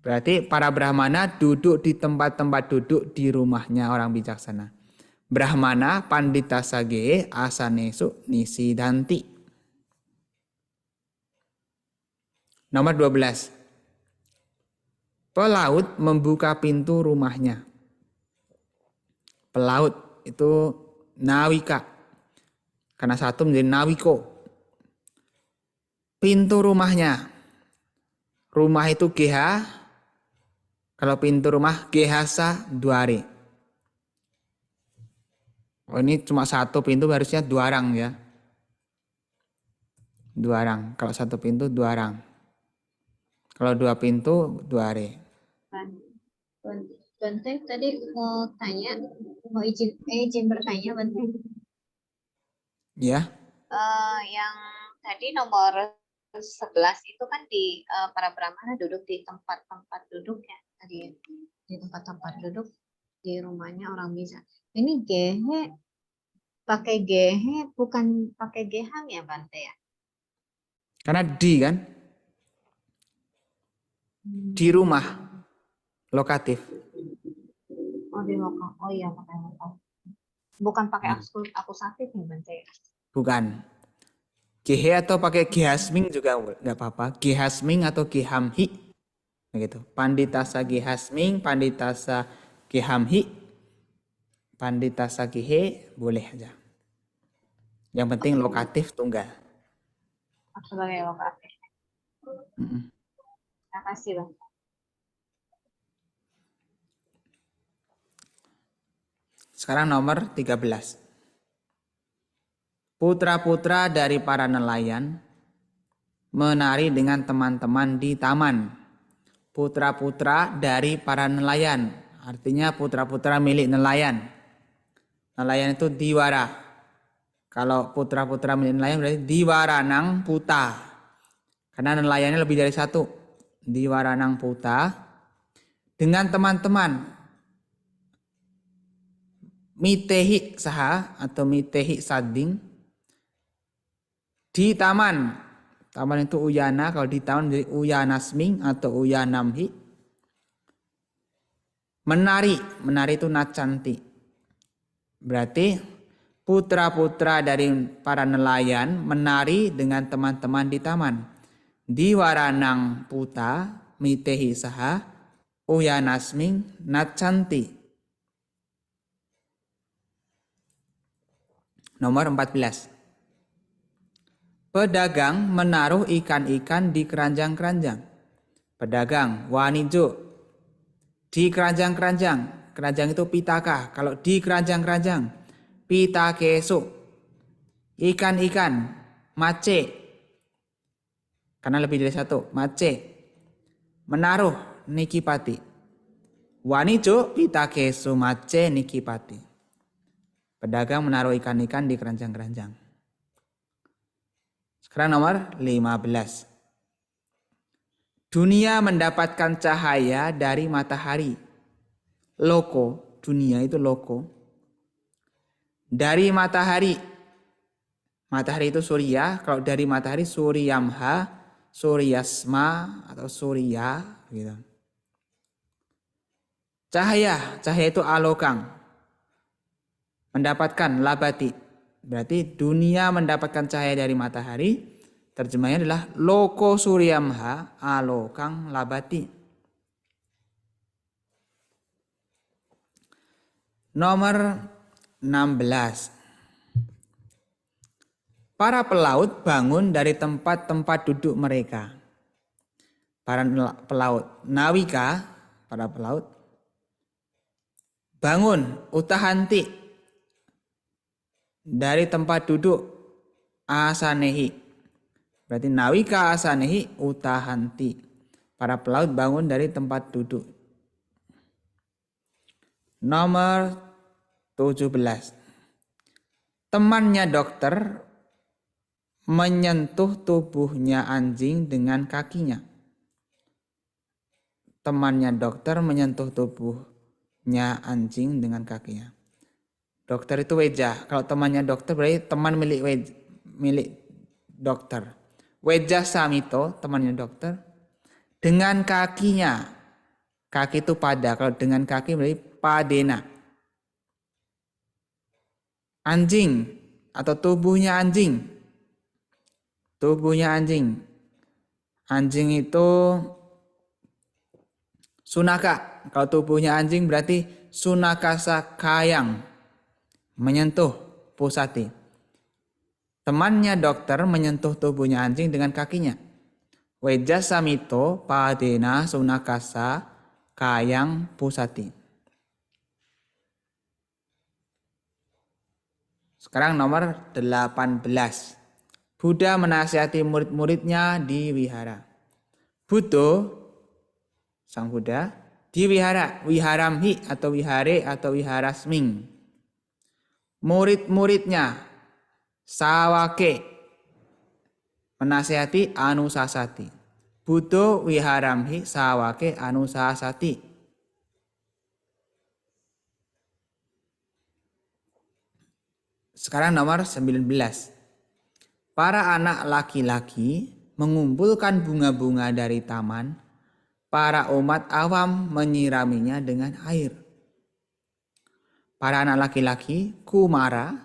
Berarti para brahmana duduk di tempat-tempat duduk di rumahnya orang bijaksana. Brahmana pandita sage asanesu nisi danti. Nomor 12. Pelaut membuka pintu rumahnya. Pelaut itu nawika. Karena satu menjadi nawiko. Pintu rumahnya. Rumah itu geha. Kalau pintu rumah gehasa duare. Oh, ini cuma satu pintu harusnya dua orang ya. Dua orang. Kalau satu pintu dua orang. Kalau dua pintu duare. Bante tadi mau tanya, mau izin bertanya Bante. Ya. Yang tadi nomor 11 itu kan di para brahmana duduk di tempat-tempat duduk ya tadi, di tempat-tempat duduk di rumahnya orang bisa. Ini gehe pakai gehe bukan pakai gehang ya Bante ya? Karena di kan. Di rumah. Lokatif. Oh di lokal. Oh iya pakai lokal. Bukan pakai akusatif ya Bante ya? Bukan. Gehe atau pakai gehasming juga nggak apa-apa. Gehasming atau gehamhi. Begitu. Panditasa gehasming, panditasa gehamhi, panditasa gehe boleh aja. Yang penting lokatif tunggal. Sebagai lokatif. Terima kasih Bang. Sekarang nomor 13. Putra-putra dari para nelayan menari dengan teman-teman di taman. Putra-putra dari para nelayan, artinya putra-putra milik nelayan. Nelayan itu diwara. Kalau putra-putra milik nelayan berarti diwaranang puta. Karena nelayannya lebih dari satu. Diwaranang puta dengan teman-teman. Mitehi saha atau mitehi sading di taman. Taman itu uyana, kalau di taman jadi uyanasming atau uyanamhi. Menari, menari itu nacanti. Berarti putra-putra dari para nelayan menari dengan teman-teman di taman. Diwaranang puta mitehi saha uyanasming nacanti. Nomor 14. Pedagang menaruh ikan-ikan di keranjang-keranjang. Pedagang, wanijo. Di keranjang-keranjang. Keranjang itu pitaka. Kalau di keranjang-keranjang, pitakesu. Ikan-ikan, mace. Karena lebih dari satu, mace. Menaruh, nikipati. Wanijo, pitakesu, mace, nikipati. Pedagang menaruh ikan-ikan di keranjang-keranjang. Sekarang nomor 15. Dunia mendapatkan cahaya dari matahari. Loko, dunia itu loko. Dari matahari. Matahari itu surya. Kalau dari matahari suryamha, suryasma atau surya. Gitu. Cahaya, cahaya itu alokang. Mendapatkan labati. Berarti dunia mendapatkan cahaya dari matahari. Terjemahnya adalah loko suryamha alokang labati. Nomor 16. Para pelaut bangun dari tempat-tempat duduk mereka. Para pelaut, nawika, para pelaut bangun, utahanti. Dari tempat duduk asanehi. Berarti nawika asanehi utahanti. Para pelaut bangun dari tempat duduk. Nomor 17. Temannya dokter menyentuh tubuhnya anjing dengan kakinya. Temannya dokter menyentuh tubuhnya anjing dengan kakinya. Dokter itu Weja. Kalau temannya dokter berarti teman milik dokter. Weja Samito, temannya dokter. Dengan kakinya. Kaki itu pada. Kalau dengan kaki berarti padena. Anjing atau tubuhnya anjing. Tubuhnya anjing. Anjing itu sunaka. Kalau tubuhnya anjing berarti sunakasa kayang. Menyentuh pusati. Temannya dokter menyentuh tubuhnya anjing dengan kakinya. Weja samito padena sunakasa kayang pusati. Sekarang nomor 18. Buddha menasihati murid-muridnya di wihara. Buddha, sang Buddha, di wihara, wiharamhi atau wihare atau wiharasming. Murid-muridnya, sawake, menasihati anusasati. Buddha wiharamhi sawake anusasati. Sekarang nomor 19. Para anak laki-laki mengumpulkan bunga-bunga dari taman. Para umat awam menyiraminya dengan air. Para anak laki-laki, kumara,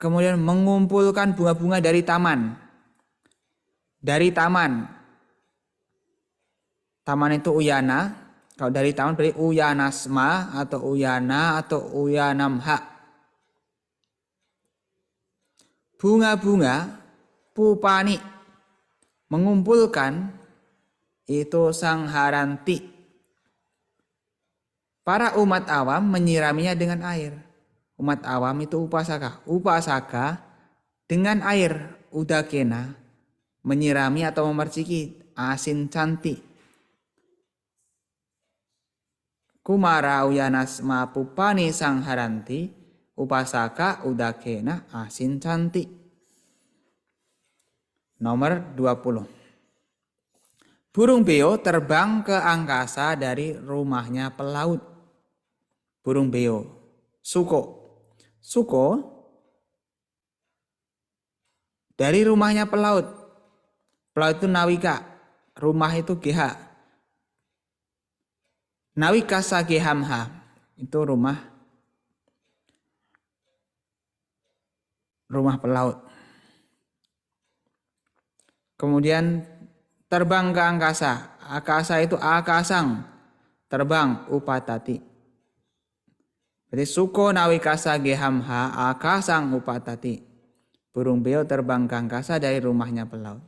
kemudian mengumpulkan bunga-bunga dari taman. Dari taman. Taman itu uyana. Kalau dari taman berarti uyanasma atau uyana atau uyanamha. Bunga-bunga pupani. Mengumpulkan itu sangharanti. Para umat awam menyiraminya dengan air. Umat awam itu upasaka. Upasaka dengan air udakena menyirami atau memerciki asin cantik. Kumara uyanasma pupani sangharanti upasaka udakena asin cantik. Nomor 20. Burung beo terbang ke angkasa dari rumahnya pelaut. Burung beo. Suko. Suko dari rumahnya pelaut. Pelaut itu nawika. Rumah itu GH. Nawika sagehamha itu rumah pelaut. Kemudian terbang ke angkasa. Akasa itu akasang, terbang upatati. Jadi suko nawika sagehamha akasang upatati. Burung beo terbang ke angkasa dari rumahnya pelaut.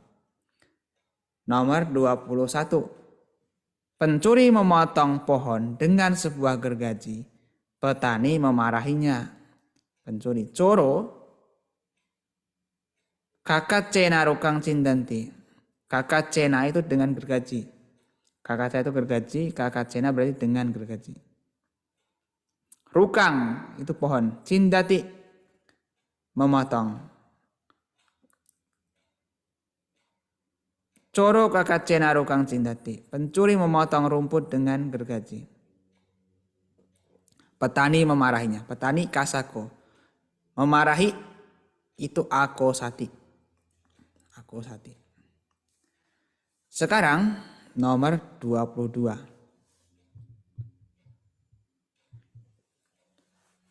Nomor 21. Pencuri memotong pohon dengan sebuah gergaji. Petani memarahinya. Pencuri. Coro. Kakak cena rukang cindanti. Kakak cena itu dengan gergaji. Kakak itu gergaji. Kakak cena berarti dengan gergaji. Rukang itu pohon. Cindati. Memotong. Coro kakak cena rukang cindati. Pencuri memotong rumput dengan gergaji. Petani memarahinya. Petani kasako. Memarahi itu akosati. Akosati. Sekarang nomor 22.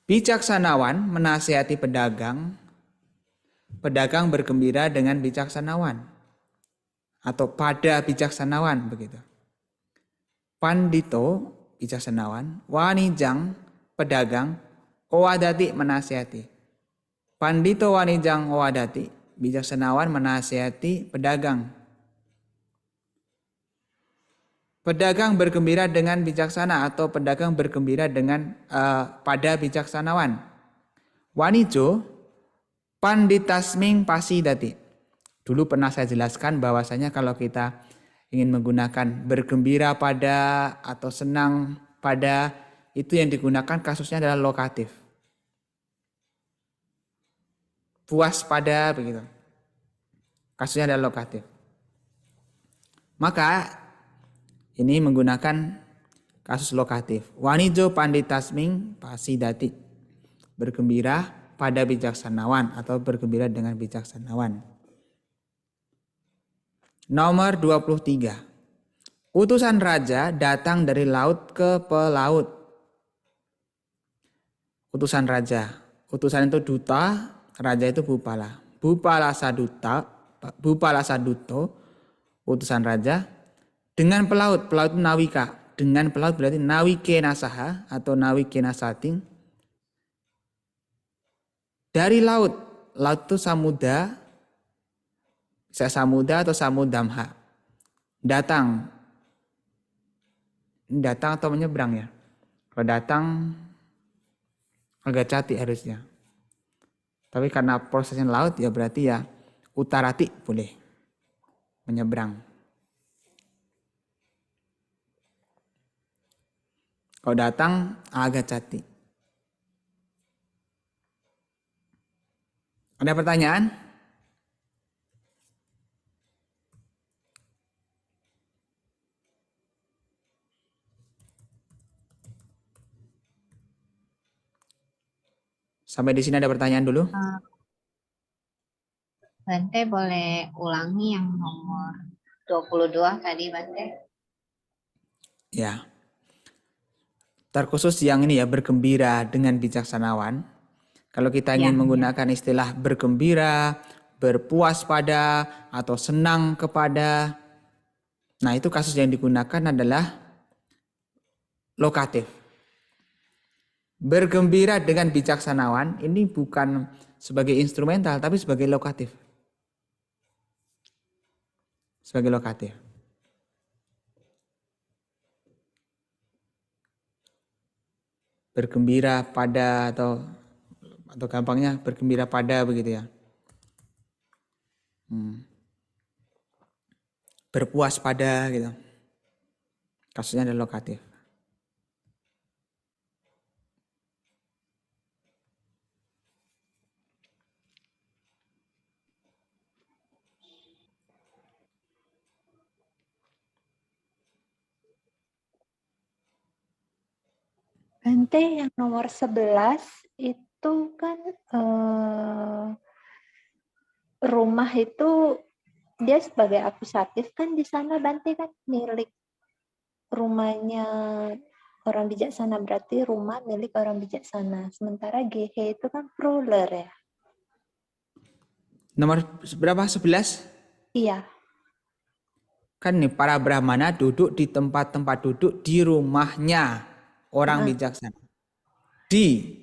Bijaksanawan menasihati pedagang. Pedagang bergembira dengan bijaksanawan. Atau pada bijaksanawan begitu. Pandito bijaksanawan, wanijang pedagang, owadati menasihati. Pandito wanijang owadati bijaksanawan menasihati pedagang. Pedagang bergembira dengan bijaksana atau pedagang bergembira dengan pada bijaksanawan. Wanijo panditasming pasidati. Dulu pernah saya jelaskan bahwasanya kalau kita ingin menggunakan bergembira pada atau senang pada, itu yang digunakan kasusnya adalah lokatif. Puas pada begitu. Kasusnya adalah lokatif. Maka Ini menggunakan kasus lokatif. Wanijo panditasming pasidati. Bergembira pada bijaksanawan atau bergembira dengan bijaksanawan. Nomor 23. Utusan raja datang dari laut ke pelaut. Utusan raja. Utusan itu duta, raja itu bupala. Bupala saduto, utusan raja. Dengan pelaut, pelaut itu nawika. Dengan pelaut berarti nawike nasaha atau nawike nasating. Dari laut, laut itu samuda, bisa samuda atau samudamha. Datang. Ini datang atau menyeberang ya. Kalau datang agak cati harusnya. Tapi karena prosesnya laut ya berarti ya utarati boleh. Menyeberang. Kalau datang agak cati. Ada pertanyaan? Sampai di sini ada pertanyaan dulu? Bante boleh ulangi yang nomor 22 tadi, Bante? Ya. Terkhusus yang ini ya, bergembira dengan bijaksanawan. Kalau kita ingin menggunakan istilah bergembira, berpuas pada, atau senang kepada. Nah itu kasus yang digunakan adalah lokatif. Bergembira dengan bijaksanawan ini bukan sebagai instrumental tapi sebagai lokatif. Sebagai lokatif. Bergembira pada atau gampangnya bergembira pada begitu ya. Berpuas pada gitu. Kasusnya adalah lokatif. Bante yang nomor 11 itu kan rumah itu dia sebagai akusatif kan di sana Bante kan milik rumahnya orang bijaksana, berarti rumah milik orang bijaksana. Sementara GH itu kan ruler ya. Nomor berapa? 11? Iya. Kan nih para brahmana duduk di tempat-tempat duduk di rumahnya orang bijaksana. Di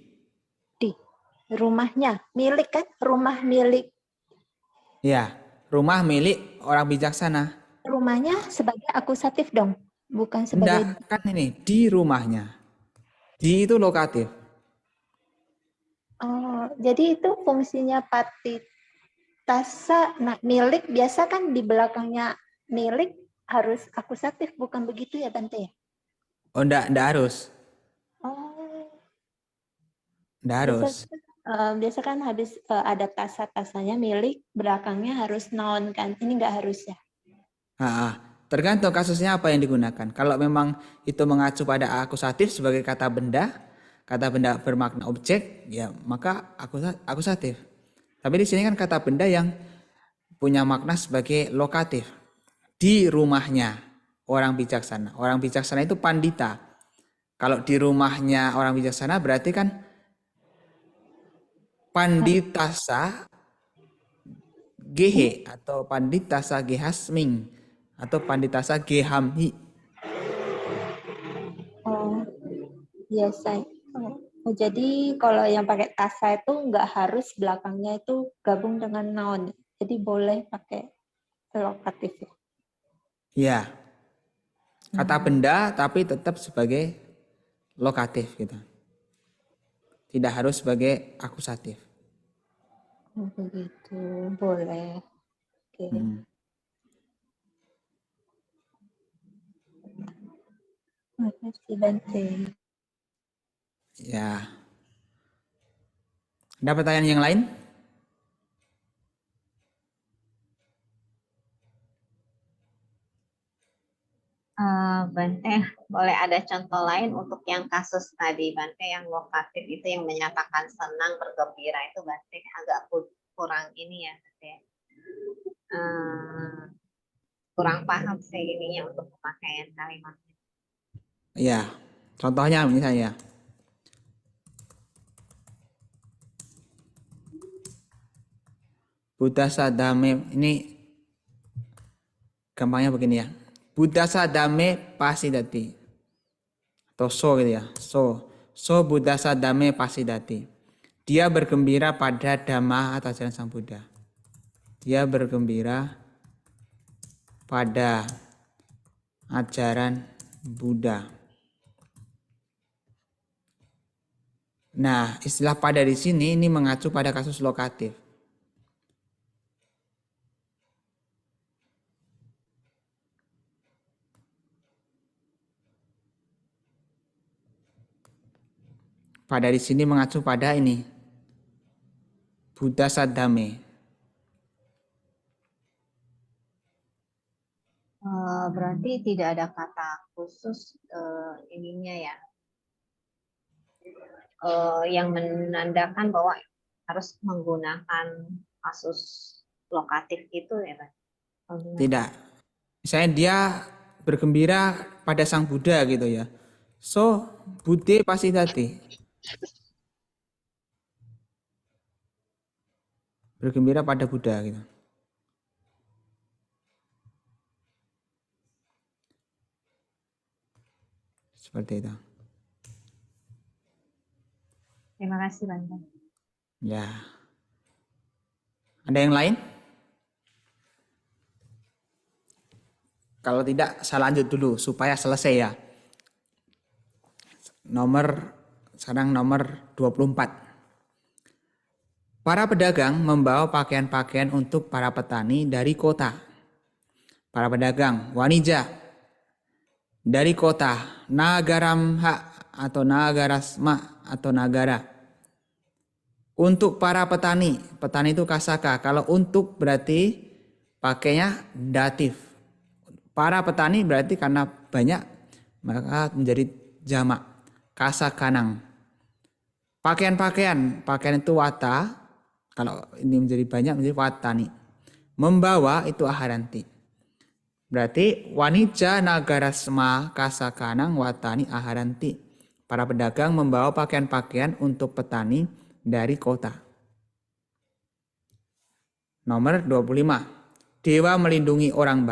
rumahnya, milik kan? Rumah milik. Ya, rumah milik orang bijaksana. Rumahnya sebagai akusatif dong, bukan sebagai. Enggak, kan ini di rumahnya. Di itu lokatif. Oh, jadi itu fungsinya patitasa. Nah, milik biasa kan di belakangnya milik harus akusatif, bukan begitu ya Bante ya? Oh, enggak harus. Oh. Enggak harus. Biasa kan habis ada tasanya milik, belakangnya harus noun kan. Ini enggak harus ya? Tergantung kasusnya apa yang digunakan. Kalau memang itu mengacu pada akusatif sebagai kata benda bermakna objek, ya maka akusatif. Tapi di sini kan kata benda yang punya makna sebagai lokatif. Di rumahnya orang bijaksana. Orang bijaksana itu pandita. Kalau di rumahnya orang bijaksana berarti kan panditasa gehe atau panditasa gehasming atau panditasa gehamhi. Oh, biasa. Oh, jadi kalau yang pakai tasa itu nggak harus belakangnya itu gabung dengan noun. Jadi boleh pakai lokatif ya. Ya. Kata benda tapi tetap sebagai lokatif gitu. Tidak harus sebagai akusatif. Oh, begitu, boleh. Oke. Makasih Bante. Ya. Ada pertanyaan yang lain? Bante, boleh ada contoh lain untuk yang kasus tadi, Bante, yang lokatif itu yang menyatakan senang, bergembira itu, Bante, agak kurang ini ya, Bante. Eh, Kurang paham sih ininya untuk pemakaian kalimatnya. Ya, contohnya misalnya. Buddha sadame ini gampangnya begini ya. Buddha sadame pasidati. Atau so gitu ya. So Buddha sadame pasidati. Dia bergembira pada dhamma atau ajaran Sang Buddha. Dia bergembira pada ajaran Buddha. Nah, istilah pada di sini ini mengacu pada kasus lokatif. Pada di sini mengacu pada ini. Buddha sadame. Berarti tidak ada kata khusus ininya ya, yang menandakan bahwa harus menggunakan kasus lokatif itu ya, Pak? Tidak. Misalnya dia bergembira pada Sang Buddha gitu ya. So, Buddhe pasidati. Bergembira pada Buddha gitu. Seperti itu. Terima kasih, Bante. Ya. Ada yang lain? Kalau tidak, saya lanjut dulu supaya selesai ya. Sekarang nomor 24. Para pedagang membawa pakaian-pakaian untuk para petani dari kota. Para pedagang, wanija, dari kota, nagaramha atau nagarasma atau nagara. Untuk para petani, petani itu kasaka. Kalau untuk berarti pakainya datif. Para petani berarti karena banyak maka menjadi jamak. Kasakanang. Pakaian itu wata. Kalau ini menjadi banyak menjadi watani. Membawa itu aharanti. Berarti wanija nagarasma kasakanang watani aharanti. Para pedagang membawa pakaian-pakaian untuk petani dari kota. Nomor 25. Dewa melindungi orang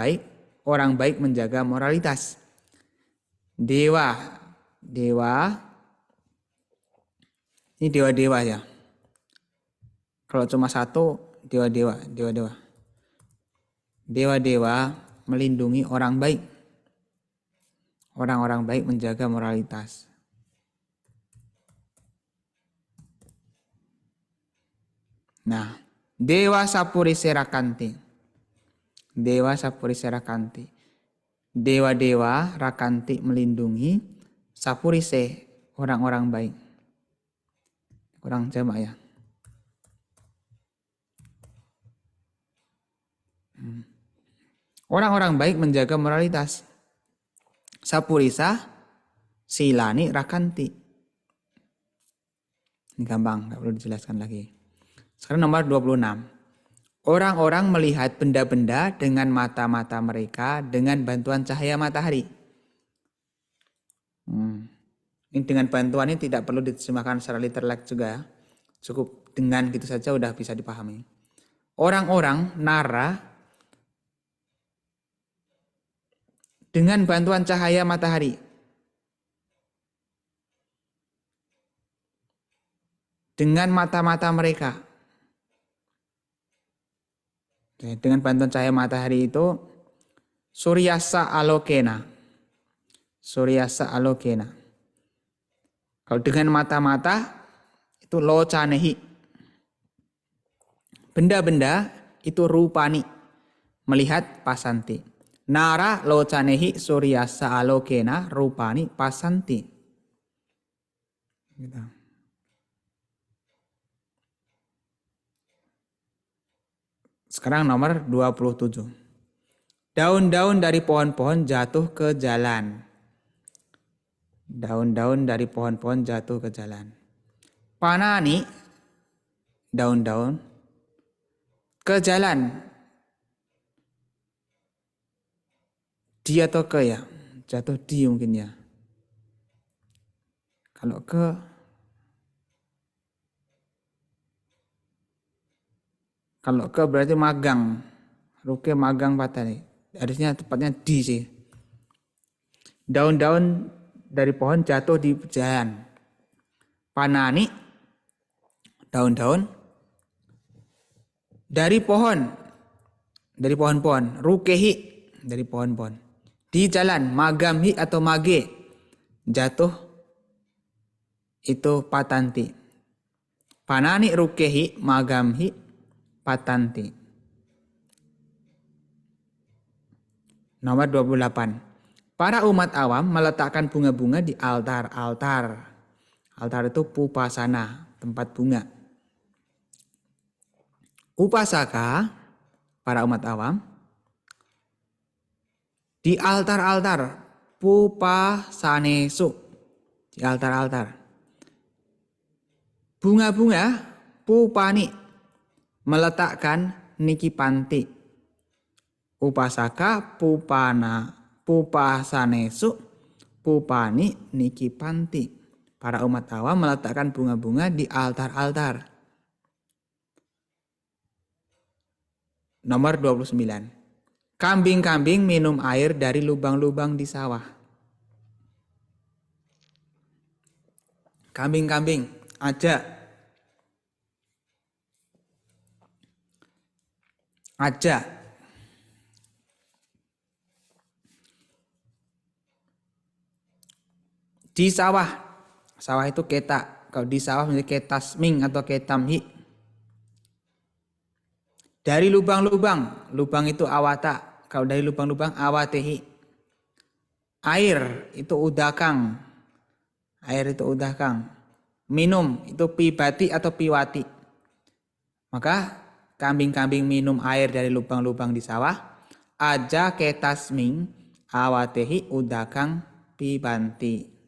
baik menjaga moralitas. Dewa. Ini dewa-dewa ya. Kalau cuma satu, dewa-dewa. Dewa-dewa melindungi orang baik. Orang-orang baik menjaga moralitas. Nah, Dewa Sapurise Rakanti. Dewa Sapurise Rakanti. Dewa-dewa Rakanti melindungi Sapurise, orang-orang baik. Kurang jamak ya. Orang-orang baik menjaga moralitas. Sapurisa silani rakanti. Ini gampang, nggak perlu dijelaskan lagi. Sekarang nomor 26. Orang-orang melihat benda-benda dengan mata-mata mereka dengan bantuan cahaya matahari. Ini dengan bantuan ini tidak perlu diterjemahkan secara literal juga. Cukup dengan gitu saja udah bisa dipahami. Orang-orang nara dengan bantuan cahaya matahari. Dengan mata-mata mereka. Dengan bantuan cahaya matahari itu suryasa alokena. Suryasa alokena. Kalau dengan mata-mata itu locanehi. Benda-benda itu rupani. Melihat pasanti. Nara locanehi suryasa alokena rupani pasanti. Gitu. Sekarang nomor 27. Daun-daun dari pohon-pohon jatuh ke jalan. Daun-daun dari pohon-pohon jatuh ke jalan. Panani, daun-daun, ke jalan. Di atau ke ya? Jatuh di mungkin ya. Kalau ke berarti magang. Ruke magang patah nih. Harusnya tepatnya di sih. Daun-daun dari pohon jatuh di jalan. Panani, daun-daun dari pohon-pohon. Rukehi, dari pohon-pohon. Di jalan, magamhi atau mage, jatuh itu patanti. Panani rukehi, magamhi, patanti. Nomor 28. Para umat awam meletakkan bunga-bunga di altar-altar. Altar itu pupasana, tempat bunga. Upasaka, para umat awam, di altar-altar, pupasanesu, di altar-altar. Bunga-bunga, pupani, meletakkan niki panti. Upasaka, pupasanesu, pupani, niki panti. Para umat awam meletakkan bunga-bunga di altar-altar. Nomor 29. Kambing-kambing minum air dari lubang-lubang di sawah. Kambing-kambing, aja. Di sawah. Sawah itu keta. Kalau di sawah menjadi ketasming atau ketamhi. Dari lubang-lubang. Lubang itu awata. Kalau dari lubang-lubang awatehi. Air itu udakang. Air itu udakang. Minum itu pibati atau piwati. Maka kambing-kambing minum air dari lubang-lubang di sawah. Aja ketasming awatehi udakang pibanti.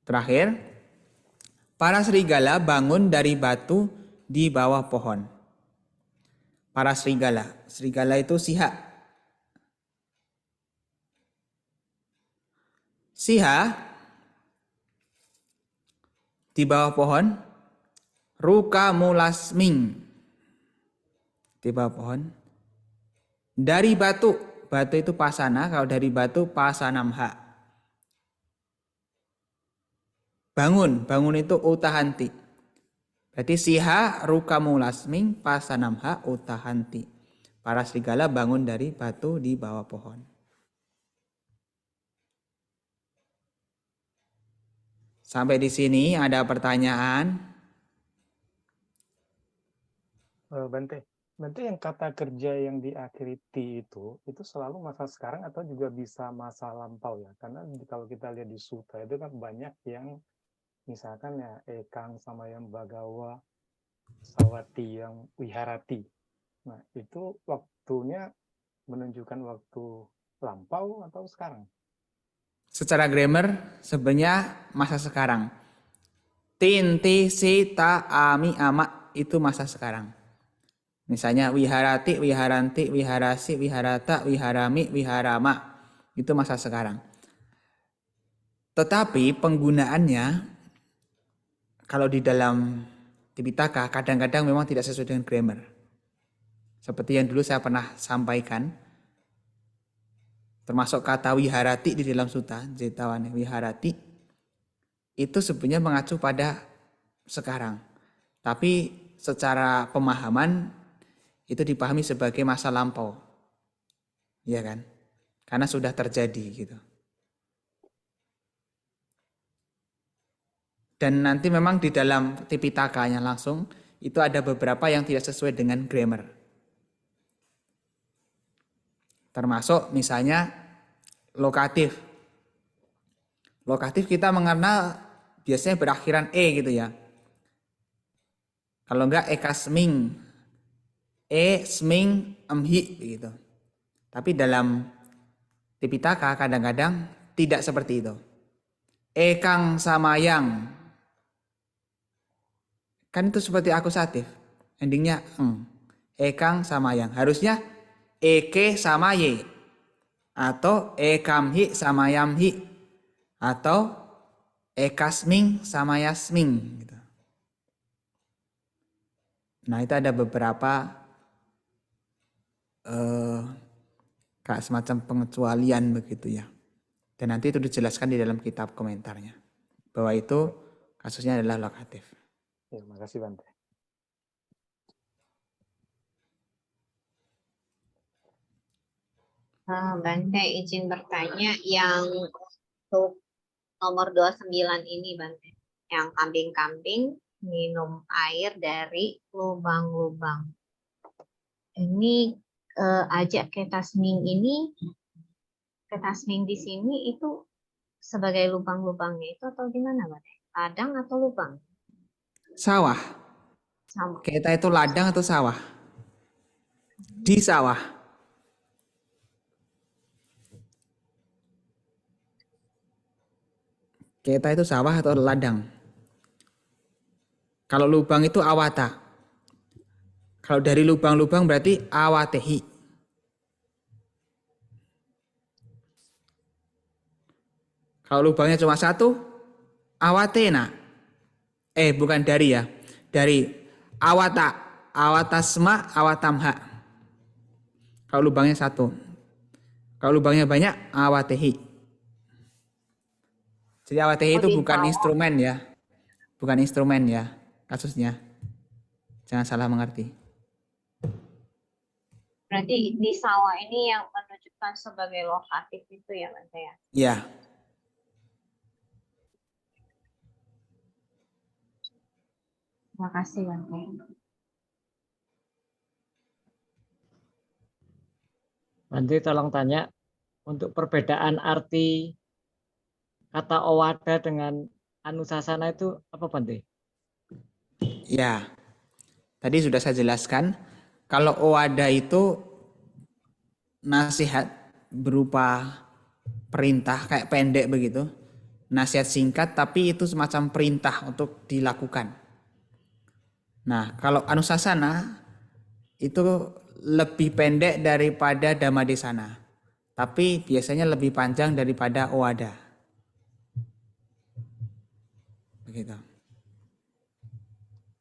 Terakhir, para serigala bangun dari batu di bawah pohon. Para serigala. Serigala itu siha. Siha di bawah pohon. Ruka mulasming. Di bawah pohon. Dari batu. Batu itu pasana. Kalau dari batu pasanamha. Bangun itu utahanti. Berarti siha rukamulasming pasanamha utahanti. Para serigala bangun dari batu di bawah pohon. Sampai di sini ada pertanyaan? Bante yang kata kerja yang diakhiri T itu selalu masa sekarang atau juga bisa masa lampau ya? Karena kalau kita lihat di suta itu kan banyak yang misalkan ya ekang sama yang bagawa, sawati yang wiharati. Nah itu waktunya menunjukkan waktu lampau atau sekarang? Secara grammar sebenarnya masa sekarang. Tinti, si, ta, ami, ama itu masa sekarang. Misalnya wiharati, wiharanti, wiharasi, wiharata, wiharami, wiharama. Itu masa sekarang. Tetapi penggunaannya kalau di dalam Tipitaka kadang-kadang memang tidak sesuai dengan grammar. Seperti yang dulu saya pernah sampaikan. Termasuk kata wiharati di dalam suta, jetawane wiharati. Itu sebenarnya mengacu pada sekarang. Tapi secara pemahaman itu dipahami sebagai masa lampau. Iya kan? Karena sudah terjadi gitu. Dan nanti memang di dalam Tipitakanya langsung itu ada beberapa yang tidak sesuai dengan grammar. Termasuk misalnya lokatif. Lokatif kita mengenal biasanya berakhiran e gitu ya. Kalau enggak ekasming sming, hi begitu. Tapi dalam Tipitaka kadang-kadang tidak seperti itu. Kang sama yang. Kan itu seperti akusatif. Endingnya eng. Kang sama yang. Harusnya eke sama ye. Atau kamhi sama yamhi. Atau kasming sama yasming. Gitu. Nah itu ada beberapa kayak semacam pengecualian begitu ya. Dan nanti itu dijelaskan di dalam kitab komentarnya. Bahwa itu kasusnya adalah lokatif. Ya, makasih Bante. Bante izin bertanya yang untuk nomor 29 ini Bante. Yang kambing-kambing minum air dari lubang-lubang. Ini ajak ketasming ini, ketasming di sini itu sebagai lubang-lubangnya itu atau gimana Bante? Ladang atau lubang? Sawah. Sama. Kita itu ladang atau sawah? Di sawah. Kita itu sawah atau ladang. Kalau lubang itu awata. Kalau dari lubang-lubang berarti awatehi. Kalau lubangnya cuma satu, awatena. Bukan dari ya. Dari awata. Awatasma, awatamha. Kalau lubangnya satu. Kalau lubangnya banyak, awatehi. Jadi awatehi itu bukan instrumen ya. Bukan instrumen ya kasusnya. Jangan salah mengerti. Berarti di sawah ini yang menunjukkan sebagai lokatif itu ya Bante ya? Iya. Terima kasih Bante. Nanti tolong tanya untuk perbedaan arti kata owada dengan anusasana itu apa Bante? Ya. Tadi sudah saya jelaskan. Kalau owada itu nasihat berupa perintah kayak pendek begitu. Nasihat singkat tapi itu semacam perintah untuk dilakukan. Nah, kalau anusasana itu lebih pendek daripada dhammadesana. Tapi biasanya lebih panjang daripada owada. Begitu.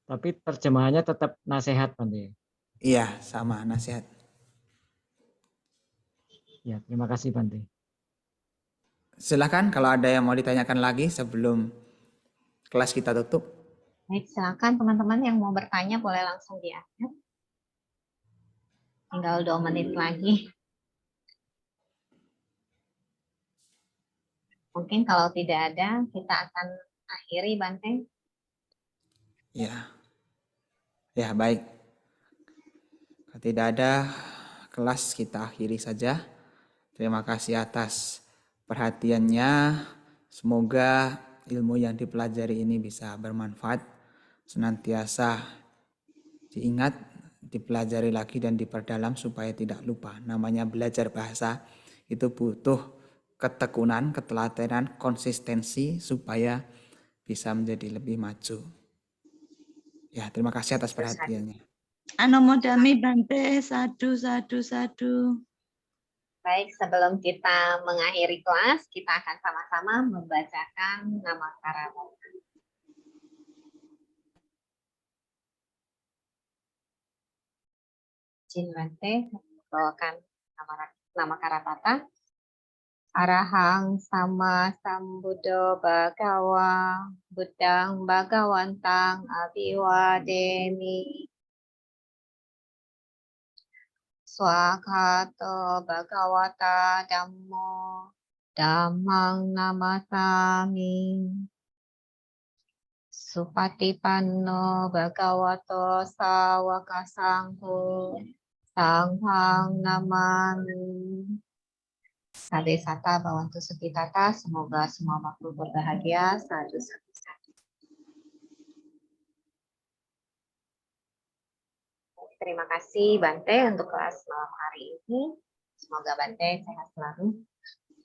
Tapi terjemahannya tetap nasihat Bante. Iya, sama nasihat. Ya, terima kasih Bante. Silakan kalau ada yang mau ditanyakan lagi sebelum kelas kita tutup. Baik, silakan teman-teman yang mau bertanya boleh langsung di akhir. Tinggal 2 menit lagi. Mungkin kalau tidak ada, kita akan akhiri Bante. Ya. Ya, baik. Kalau tidak ada kelas kita akhiri saja. Terima kasih atas perhatiannya. Semoga ilmu yang dipelajari ini bisa bermanfaat. Senantiasa diingat, dipelajari lagi dan diperdalam supaya tidak lupa. Namanya belajar bahasa itu butuh ketekunan, ketelatenan, konsistensi supaya bisa menjadi lebih maju. Ya, terima kasih atas perhatiannya. Anomodami Bante, sadu, sadu, sadu. Baik, sebelum kita mengakhiri kelas, kita akan sama-sama membacakan nama Karatata. Izin Bante, bawakan nama Karatata. Arahang sama sambuddho bhagawa, buddhang bhagawantang abiwademi. Swakato bhagavata dhammo, dhammang namasami. Supatipanno bhagavato sawaka sangho, sanghang namami. Sabe sata bawantu sukitata, semoga semua makhluk berbahagia. Sadu, sadu, sadu. Terima kasih Bante untuk kelas malam hari ini. Semoga Bante sehat selalu.